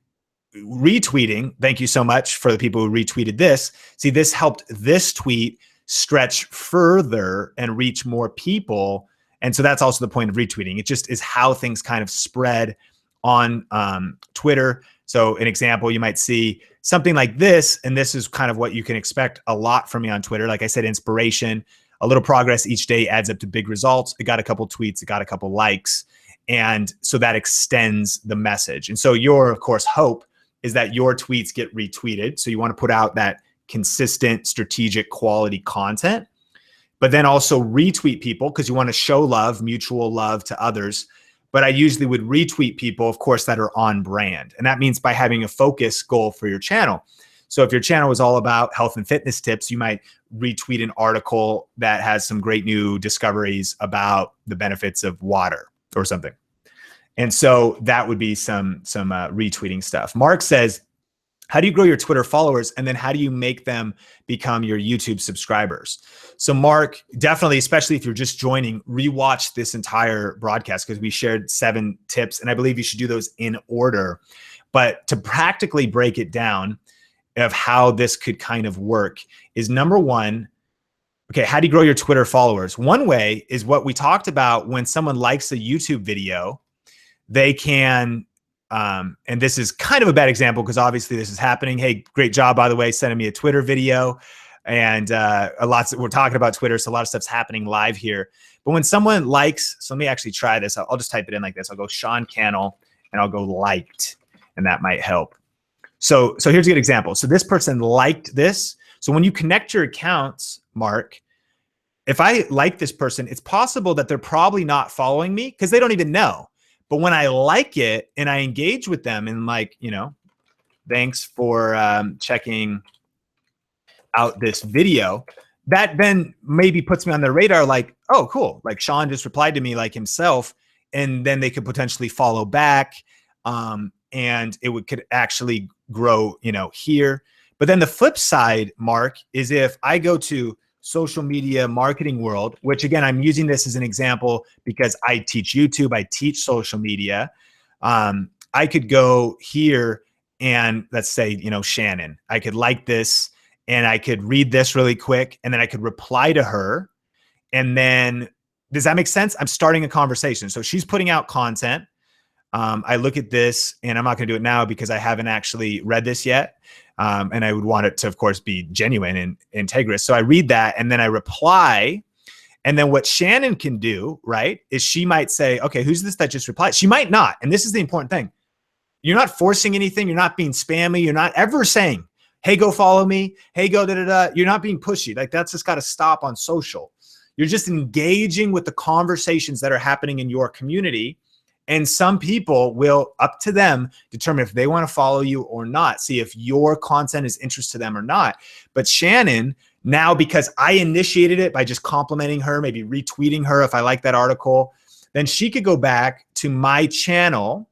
retweeting, thank you so much for the people who retweeted this. See, this helped this tweet stretch further and reach more people. And so that's also the point of retweeting. It just is how things kind of spread on Twitter. So an example, you might see something like this, and this is kind of what you can expect a lot from me on Twitter. Like I said, inspiration, a little progress each day adds up to big results. It got a couple tweets, it got a couple likes. And so that extends the message. And so your, of course, hope is that your tweets get retweeted. So you want to put out that consistent, strategic, quality content. but then also retweet people because you want to show love, mutual love to others. But I usually would retweet people, of course, that are on brand. And that means by having a focus goal for your channel. So if your channel is all about health and fitness tips, you might retweet an article that has some great new discoveries about the benefits of water or something. And so that would be some retweeting stuff. Mark says, how do you grow your Twitter followers? And then how do you make them become your YouTube subscribers? So Mark, definitely, especially if you're just joining, rewatch this entire broadcast because we shared 7 tips and I believe you should do those in order. But to practically break it down of how this could kind of work is number one, okay, how do you grow your Twitter followers? One way is what we talked about when someone likes a YouTube video, they can, and this is kind of a bad example because obviously this is happening. Hey, great job, by the way, sending me a Twitter video. And we're talking about Twitter, so a lot of stuff's happening live here. But when someone likes, so let me actually try this. I'll just type it in like this. I'll go Sean Cannell and I'll go liked, and that might help. So here's a good example. So this person liked this. So when you connect your accounts, Mark, if I like this person, it's possible that they're probably not following me because they don't even know. But when I like it and I engage with them and like, you know, thanks for checking out this video, that then maybe puts me on their radar like, oh, cool. Like Sean just replied to me like himself, and then they could potentially follow back. And it could actually grow, you know, here. But then the flip side, Mark, is if I go to social media marketing world, which again, I'm using this as an example because I teach YouTube, I teach social media. I could go here and let's say, you know, Shannon, I could like this and I could read this really quick and then I could reply to her. And then, does that make sense? I'm starting a conversation. So she's putting out content. I look at this and I'm not going to do it now because I haven't actually read this yet. And I would want it to, of course, be genuine and integrous. So I read that and then I reply. And then what Shannon can do, right, is she might say, okay, who's this that just replied? She might not. And this is the important thing. You're not forcing anything. You're not being spammy. You're not ever saying, hey, go follow me. Hey, go da-da-da. You're not being pushy. Like that's just got to stop on social. You're just engaging with the conversations that are happening in your community. And some people will, up to them, determine if they want to follow you or not, see if your content is interest to them or not. But Shannon, now because I initiated it by just complimenting her, maybe retweeting her if I like that article, then she could go back to my channel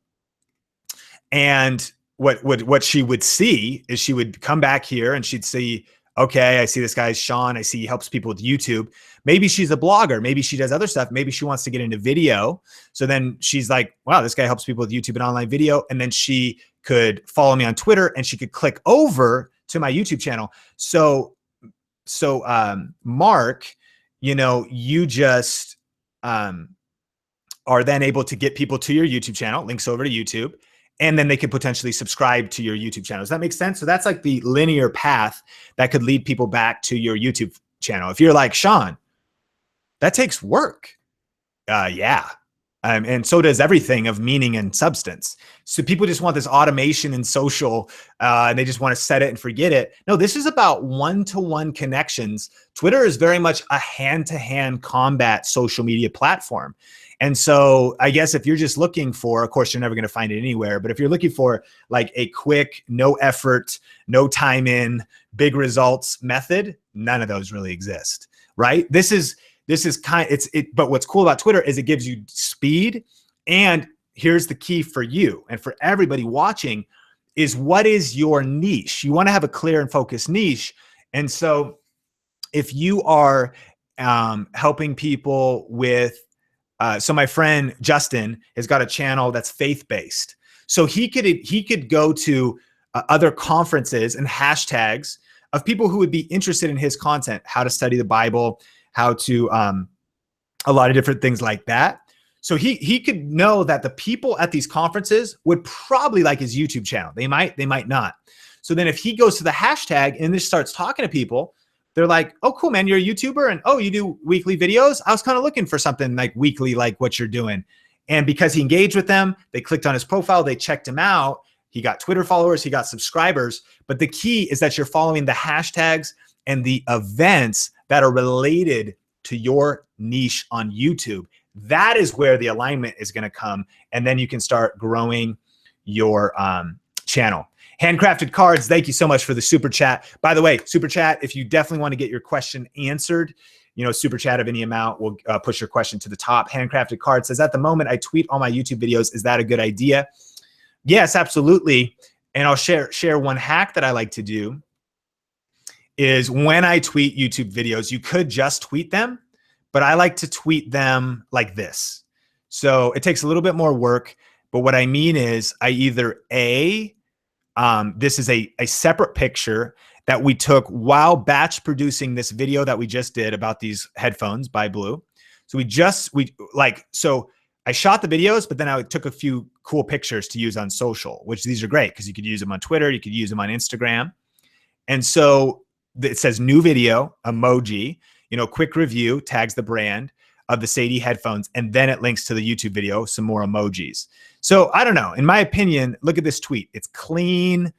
and what she would see is she would come back here and she'd see, okay, I see this guy's Sean. I see he helps people with YouTube. Maybe she's a blogger. Maybe she does other stuff. Maybe she wants to get into video. So then she's like, wow, this guy helps people with YouTube and online video. And then she could follow me on Twitter and she could click over to my YouTube channel. So Mark, you know, you just are then able to get people to your YouTube channel, links over to YouTube, and then they could potentially subscribe to your YouTube channel. Does that make sense? So that's like the linear path that could lead people back to your YouTube channel. If you're like, Sean, that takes work. Yeah. And so does everything of meaning and substance. So people just want this automation and social, and they just want to set it and forget it. No, this is about one-to-one connections. Twitter is very much a hand-to-hand combat social media platform. And so I guess if you're just looking for, of course, you're never going to find it anywhere, but if you're looking for like a quick, no effort, no time in, big results method, none of those really exist, right? This is but what's cool about Twitter is it gives you speed. And here's the key for you and for everybody watching is what is your niche? You want to have a clear and focused niche. And so if you are helping people with, so my friend Justin has got a channel that's faith-based. So he could go to other conferences and hashtags of people who would be interested in his content, how to study the Bible, how to, a lot of different things like that. So he could know that the people at these conferences would probably like his YouTube channel. They might not. So then if he goes to the hashtag and just starts talking to people, they're like, oh, cool, man, you're a YouTuber and oh, you do weekly videos? I was kind of looking for something like weekly, like what you're doing. And because he engaged with them, they clicked on his profile, they checked him out. He got Twitter followers, he got subscribers. But the key is that you're following the hashtags and the events that are related to your niche on YouTube. That is where the alignment is going to come. And then you can start growing your channel. Handcrafted cards, thank you so much for the super chat. By the way, super chat, if you definitely want to get your question answered, you know, super chat of any amount will push your question to the top. Handcrafted card says, at the moment, I tweet all my YouTube videos. Is that a good idea? Yes, absolutely. And I'll share one hack that I like to do is when I tweet YouTube videos, you could just tweet them, but I like to tweet them like this. So it takes a little bit more work, but what I mean is I either this is a separate picture that we took while batch producing this video that we just did about these headphones by Blue. So so I shot the videos, but then I took a few cool pictures to use on social, which these are great because you could use them on Twitter, you could use them on Instagram. And so it says new video, emoji, you know, quick review, tags the brand of the Sadie headphones, and then it links to the YouTube video, some more emojis. So I don't know, in my opinion, look at this tweet. It's clean,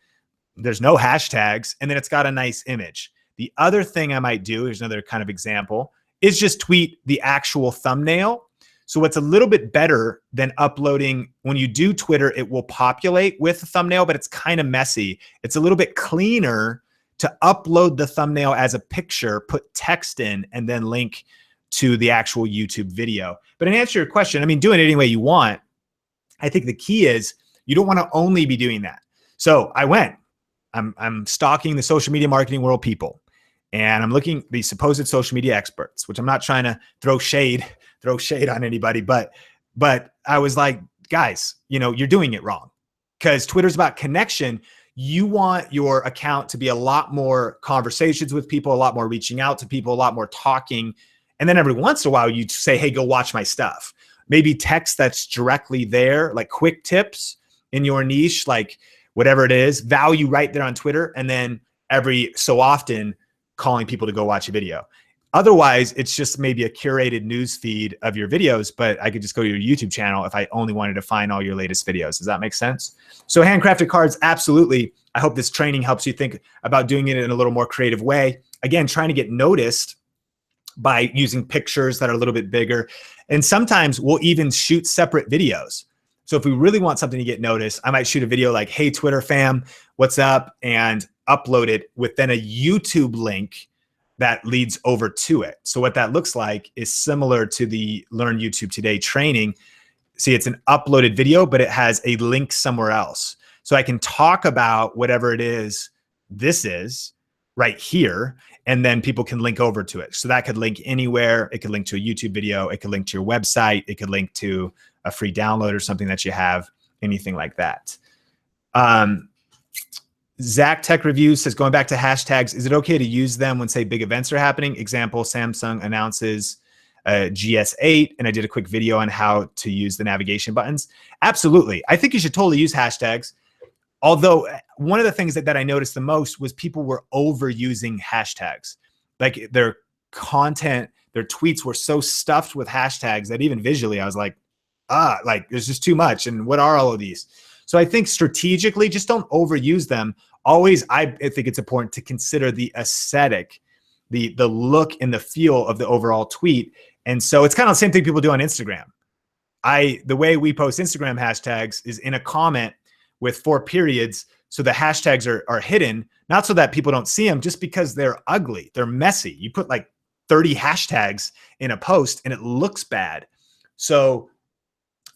there's no hashtags, and then it's got a nice image. The other thing I might do, here's another kind of example, is just tweet the actual thumbnail. So what's a little bit better than uploading, when you do Twitter, it will populate with the thumbnail, but it's kind of messy. It's a little bit cleaner to upload the thumbnail as a picture, put text in, and then link to the actual YouTube video. But in answer to your question, I mean, doing it any way you want, I think the key is you don't want to only be doing that. So I'm stalking the social media marketing world people, and I'm looking the supposed social media experts, which I'm not trying to throw shade on anybody, but I was like, guys, you know, you're doing it wrong, because Twitter's about connection. You want your account to be a lot more conversations with people, a lot more reaching out to people, a lot more talking. And then every once in a while you say, hey, go watch my stuff. Maybe text that's directly there, like quick tips in your niche, like whatever it is, value right there on Twitter. And then every so often calling people to go watch a video. Otherwise, it's just maybe a curated news feed of your videos, but I could just go to your YouTube channel if I only wanted to find all your latest videos. Does that make sense? So handcrafted cards, absolutely. I hope this training helps you think about doing it in a little more creative way. Again, trying to get noticed by using pictures that are a little bit bigger. And sometimes we'll even shoot separate videos. So if we really want something to get noticed, I might shoot a video like, hey, Twitter fam, what's up? And upload it with then a YouTube link that leads over to it. So what that looks like is similar to the Learn YouTube Today training. See, it's an uploaded video, but it has a link somewhere else. So I can talk about whatever it is this is right here, and then people can link over to it. So that could link anywhere. It could link to a YouTube video. It could link to your website. It could link to a free download or something that you have, anything like that. Zach Tech Review says, going back to hashtags, is it okay to use them when, say, big events are happening? Example, Samsung announces GS8, and I did a quick video on how to use the navigation buttons. Absolutely. I think you should totally use hashtags. Although one of the things that I noticed the most was people were overusing hashtags. Like their content, their tweets were so stuffed with hashtags that even visually I was like, like there's just too much. And what are all of these? So I think strategically, just don't overuse them. Always, I think it's important to consider the aesthetic, the look and the feel of the overall tweet. And so it's kind of the same thing people do on Instagram. The way we post Instagram hashtags is in a comment with 4 periods. So the hashtags are hidden, not so that people don't see them, just because they're ugly, they're messy. You put like 30 hashtags in a post and it looks bad. So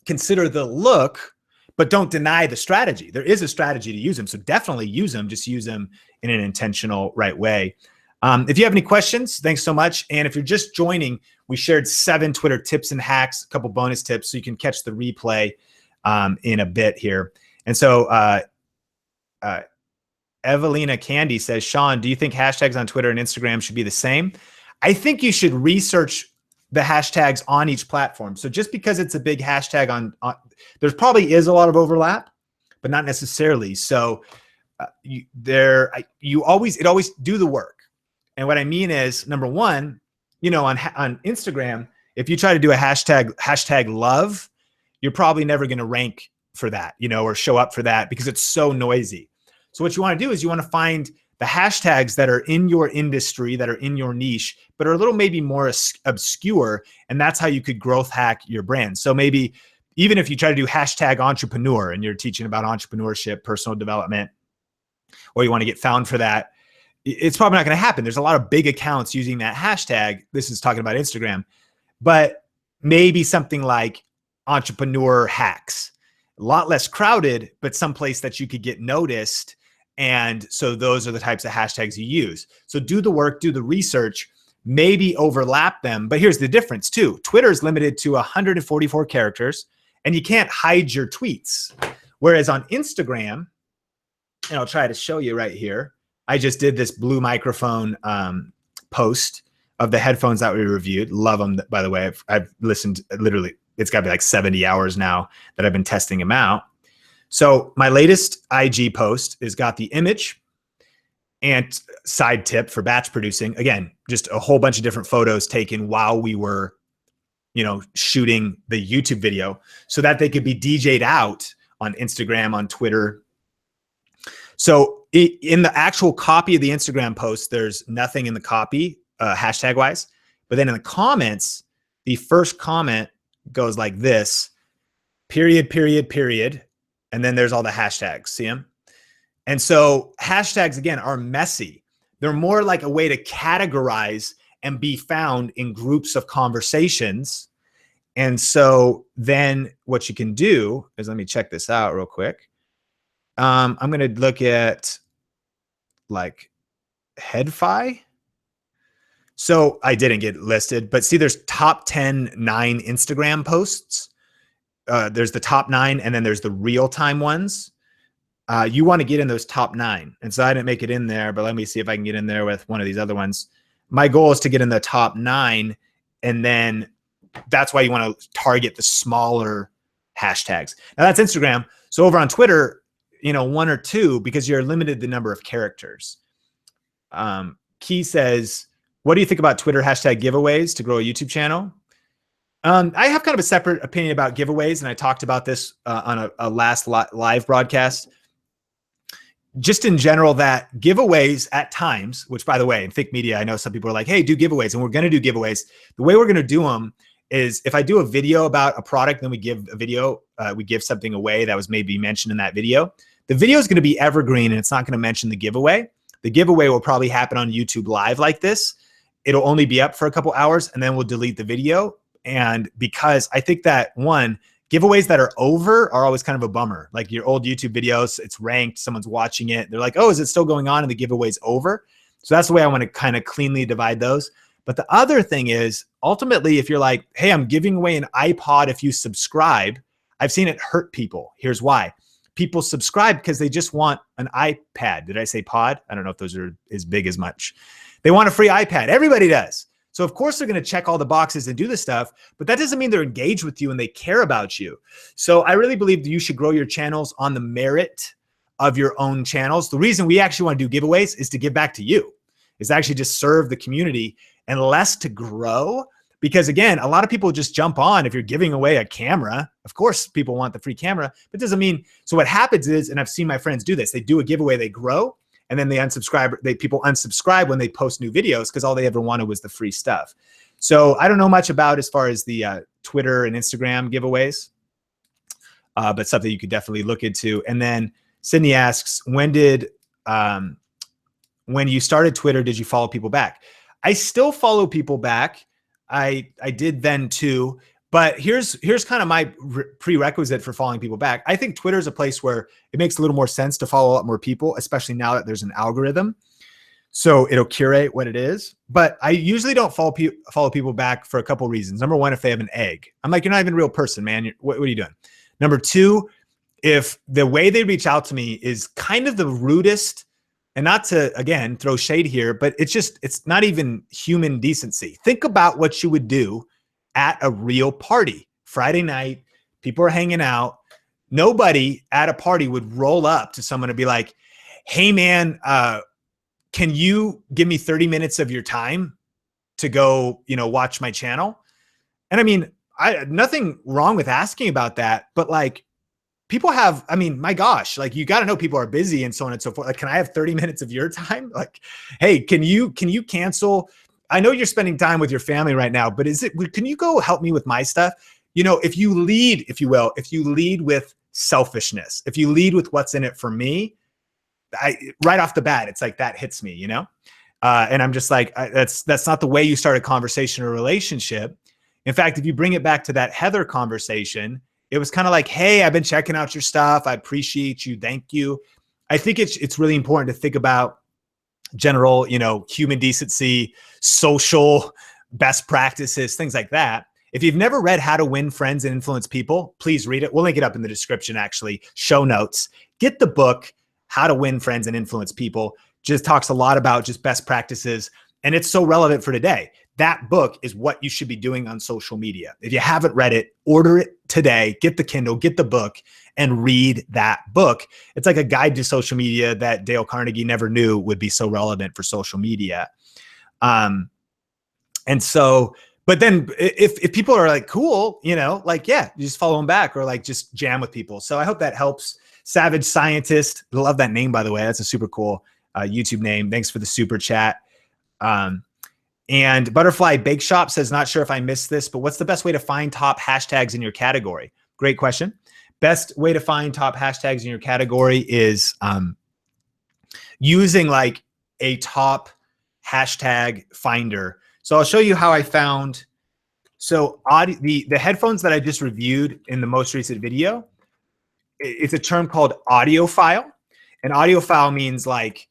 consider the look, but don't deny the strategy. There is a strategy to use them. So definitely use them, just use them in an intentional right way. If you have any questions, thanks so much. And if you're just joining, we shared 7 Twitter tips and hacks, a couple bonus tips, so you can catch the replay in a bit here. And so Evelina Candy says, Sean, do you think hashtags on Twitter and Instagram should be the same? I think you should research the hashtags on each platform. So just because it's a big hashtag on there probably is a lot of overlap, but not necessarily. So it always do the work. And what I mean is, number one, you know, on Instagram, if you try to do a hashtag love, you're probably never going to rank for that, you know, or show up for that because it's so noisy. So what you want to do is you want to find the hashtags that are in your industry, that are in your niche, but are a little maybe more obscure. And that's how you could growth hack your brand. So maybe even if you try to do hashtag entrepreneur and you're teaching about entrepreneurship, personal development, or you want to get found for that, it's probably not going to happen. There's a lot of big accounts using that hashtag. This is talking about Instagram, but maybe something like entrepreneur hacks, a lot less crowded, but someplace that you could get noticed. And so those are the types of hashtags you use. So do the work, do the research, maybe overlap them. But here's the difference too. Twitter is limited to 144 characters and you can't hide your tweets. Whereas on Instagram, and I'll try to show you right here, I just did this blue microphone post of the headphones that we reviewed. Love them, by the way. I've listened literally, it's got to be like 70 hours now that I've been testing them out. So my latest IG post has got the image and side tip for batch producing. Again, just a whole bunch of different photos taken while we were, shooting the YouTube video so that they could be DJ'd out on Instagram, on Twitter. So in the actual copy of the Instagram post, there's nothing in the copy, hashtag wise, but then in the comments, the first comment goes like this, period, period, period. And then there's all the hashtags, see them? And so hashtags, again, are messy. They're more like a way to categorize and be found in groups of conversations. And so then what you can do is, let me check this out real quick. I'm going to look at like HeadFi. So I didn't get listed, but see, there's top 9 Instagram posts. There's the top 9, and then there's the real-time ones. You want to get in those top 9. And so I didn't make it in there, but let me see if I can get in there with one of these other ones. My goal is to get in the top 9, and then that's why you want to target the smaller hashtags. Now that's Instagram. So over on Twitter, 1 or 2, because you're limited the number of characters. Key says, what do you think about Twitter hashtag giveaways to grow a YouTube channel? I have kind of a separate opinion about giveaways, and I talked about this on a last live broadcast. Just in general, that giveaways at times, which by the way, in Think Media, I know some people are like, hey, do giveaways, and we're going to do giveaways. The way we're going to do them is if I do a video about a product, then we give a video, we give something away that was maybe mentioned in that video. The video is going to be evergreen, and it's not going to mention the giveaway. The giveaway will probably happen on YouTube Live like this. It'll only be up for a couple hours, and then we'll delete the video. And because I think that, one, giveaways that are over are always kind of a bummer. Like your old YouTube videos, it's ranked, someone's watching it. They're like, oh, is it still going on? And the giveaway's over. So that's the way I want to kind of cleanly divide those. But the other thing is, ultimately, if you're like, hey, I'm giving away an iPod if you subscribe, I've seen it hurt people. Here's why. People subscribe because they just want an iPad. Did I say pod? I don't know if those are as big as much. They want a free iPad. Everybody does. So of course they're going to check all the boxes and do this stuff, but that doesn't mean they're engaged with you and they care about you. So I really believe that you should grow your channels on the merit of your own channels. The reason we actually want to do giveaways is to give back to you, is actually just serve the community and less to grow. Because again, a lot of people just jump on if you're giving away a camera. Of course, people want the free camera, but it doesn't mean, so what happens is, and I've seen my friends do this, they do a giveaway, they grow, and then they unsubscribe. People unsubscribe when they post new videos because all they ever wanted was the free stuff. So I don't know much about as far as the Twitter and Instagram giveaways, but something you could definitely look into. And then Sydney asks, when you started Twitter, did you follow people back? I still follow people back. I did then too. But here's kind of my prerequisite for following people back. I think Twitter is a place where it makes a little more sense to follow a lot more people, especially now that there's an algorithm. So it'll curate what it is. But I usually don't follow people back for a couple reasons. Number one, if they have an egg. I'm like, you're not even a real person, man. What are you doing? Number two, if the way they reach out to me is kind of the rudest, and not to, again, throw shade here, but it's not even human decency. Think about what you would do at a real party. Friday night, people are hanging out. Nobody at a party would roll up to someone and be like, hey man, can you give me 30 minutes of your time to go, watch my channel? And I mean, nothing wrong with asking about that, but like, people have, I mean, my gosh, like you got to know people are busy and so on and so forth. Like, can I have 30 minutes of your time? Like, hey, can you cancel? I know you're spending time with your family right now, but can you go help me with my stuff? You know, if you lead, if you will, if you lead with selfishness, if you lead with what's in it for me, right off the bat, it's like that hits me, you know? And I'm just like, that's not the way you start a conversation or relationship. In fact, if you bring it back to that Heather conversation, it was kind of like, hey, I've been checking out your stuff. I appreciate you. Thank you. I think it's really important to think about general, you know, human decency, social best practices, things like that. If you've never read How to Win Friends and Influence People, please read it. We'll link it up in the description, actually, show notes. Get the book, How to Win Friends and Influence People. Just talks a lot about just best practices. And it's so relevant for today. That book is what you should be doing on social media. If you haven't read it, order it today, get the Kindle, get the book, and read that book. It's like a guide to social media that Dale Carnegie never knew would be so relevant for social media. And so, but then if people are like, cool, you know, like, yeah, you just follow them back or like just jam with people. So I hope that helps. Savage Scientist. I love that name, by the way. That's a super cool YouTube name. Thanks for the super chat. And Butterfly Bake Shop says, not sure if I missed this, but what's the best way to find top hashtags in your category? Great question. Best way to find top hashtags in your category is using like a top hashtag finder. So I'll show you how I found. So the headphones that I just reviewed in the most recent video, it's a term called audiophile. And audiophile means like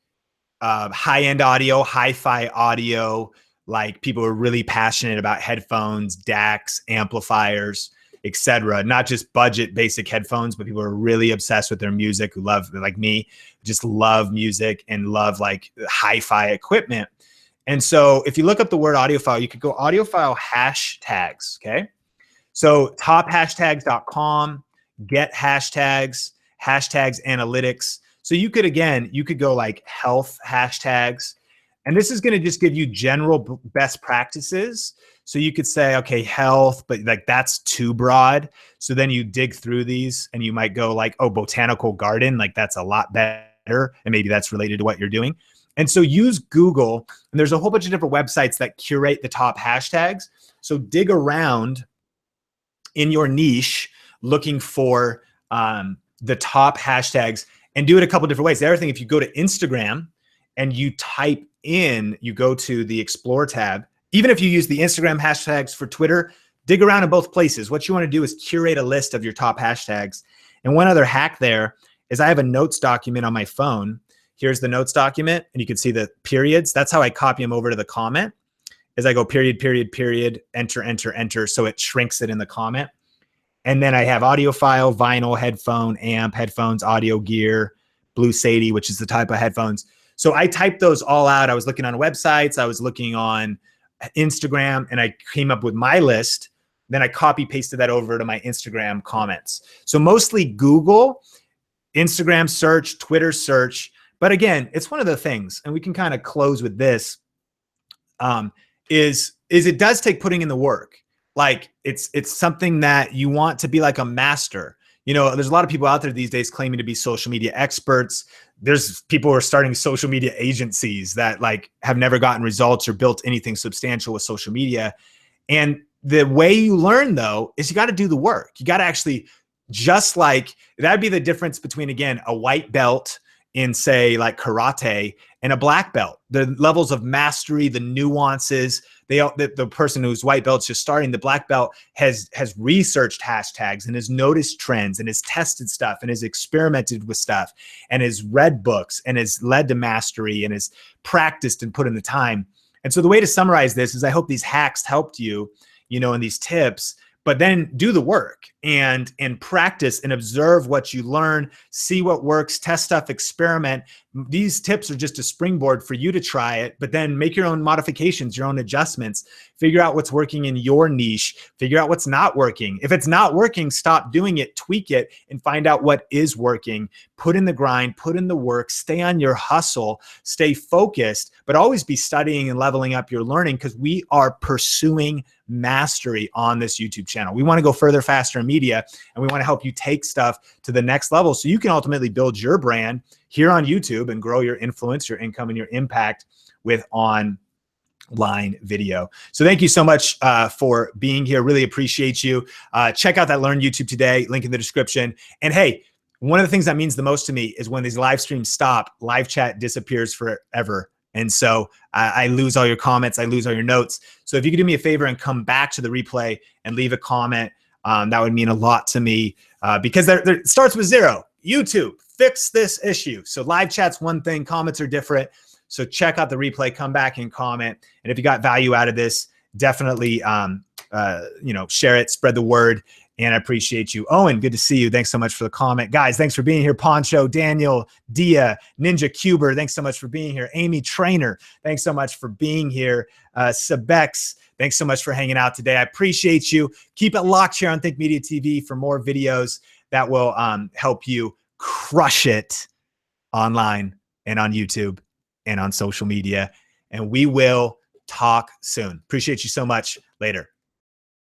high-end audio, hi-fi audio, like people are really passionate about headphones, DACs, amplifiers, etc. Not just budget basic headphones, but people are really obsessed with their music, who love, like me, just love music and love like hi-fi equipment. And so if you look up the word audiophile, you could go audiophile hashtags, okay? So tophashtags.com, get hashtags, hashtags analytics. So you could, again, you could go like health hashtags, and this is going to just give you general best practices. So you could say, okay, health, but like that's too broad. So then you dig through these and you might go like, oh, botanical garden, like that's a lot better. And maybe that's related to what you're doing. And so use Google, and there's a whole bunch of different websites that curate the top hashtags. So dig around in your niche looking for the top hashtags and do it a couple different ways. The other thing, if you go to Instagram and you type in, you go to the Explore tab, even if you use the Instagram hashtags for Twitter, dig around in both places. What you want to do is curate a list of your top hashtags. And one other hack there is I have a notes document on my phone. Here's the notes document, and you can see the periods. That's how I copy them over to the comment, is I go period, period, period, enter, enter, enter, so it shrinks it in the comment. And then I have audiophile, vinyl, headphone, amp, headphones, audio gear, Blue Sadie, which is the type of headphones. So I typed those all out. I was looking on websites. I was looking on Instagram, and I came up with my list. Then I copy pasted that over to my Instagram comments. So mostly Google, Instagram search, Twitter search. But again, it's one of the things, and we can kind of close with this, is it does take putting in the work. Like it's something that you want to be like a master. You know, there's a lot of people out there these days claiming to be social media experts. There's people who are starting social media agencies that like have never gotten results or built anything substantial with social media. And the way you learn though, is you got to do the work. You got to actually, just like, that'd be the difference between, again, a white belt in say like karate and a black belt. The levels of mastery, the nuances, the person who's white belt's just starting, the black belt has researched hashtags and has noticed trends and has tested stuff and has experimented with stuff and has read books and has led to mastery and has practiced and put in the time. And so the way to summarize this is I hope these hacks helped you, you know, and these tips, but then do the work and practice and observe what you learn, see what works, test stuff, experiment, These tips are just a springboard for you to try it, but then make your own modifications, your own adjustments, figure out what's working in your niche, figure out what's not working. If it's not working, stop doing it, tweak it, and find out what is working. Put in the grind, put in the work, stay on your hustle, stay focused, but always be studying and leveling up your learning, because we are pursuing mastery on this YouTube channel. We want to go further, faster in media, and we want to help you take stuff to the next level so you can ultimately build your brand here on YouTube and grow your influence, your income, and your impact with online video. So thank you so much for being here. Really appreciate you. Check out that Learn YouTube Today, link in the description. And hey, one of the things that means the most to me is when these live streams stop, live chat disappears forever. And so I lose all your comments, I lose all your notes. So if you could do me a favor and come back to the replay and leave a comment, that would mean a lot to me, because it starts with 0. YouTube, fix this issue. So live chat's one thing, comments are different. So check out the replay, come back and comment. And if you got value out of this, definitely share it, spread the word. And I appreciate you. Owen, good to see you. Thanks so much for the comment. Guys, thanks for being here. Poncho, Daniel, Dia, Ninja Cuber, thanks so much for being here. Amy Trainer, thanks so much for being here. Sabex, thanks so much for hanging out today. I appreciate you. Keep it locked here on Think Media TV for more videos that will help you crush it online and on YouTube and on social media. And we will talk soon. Appreciate you so much. Later.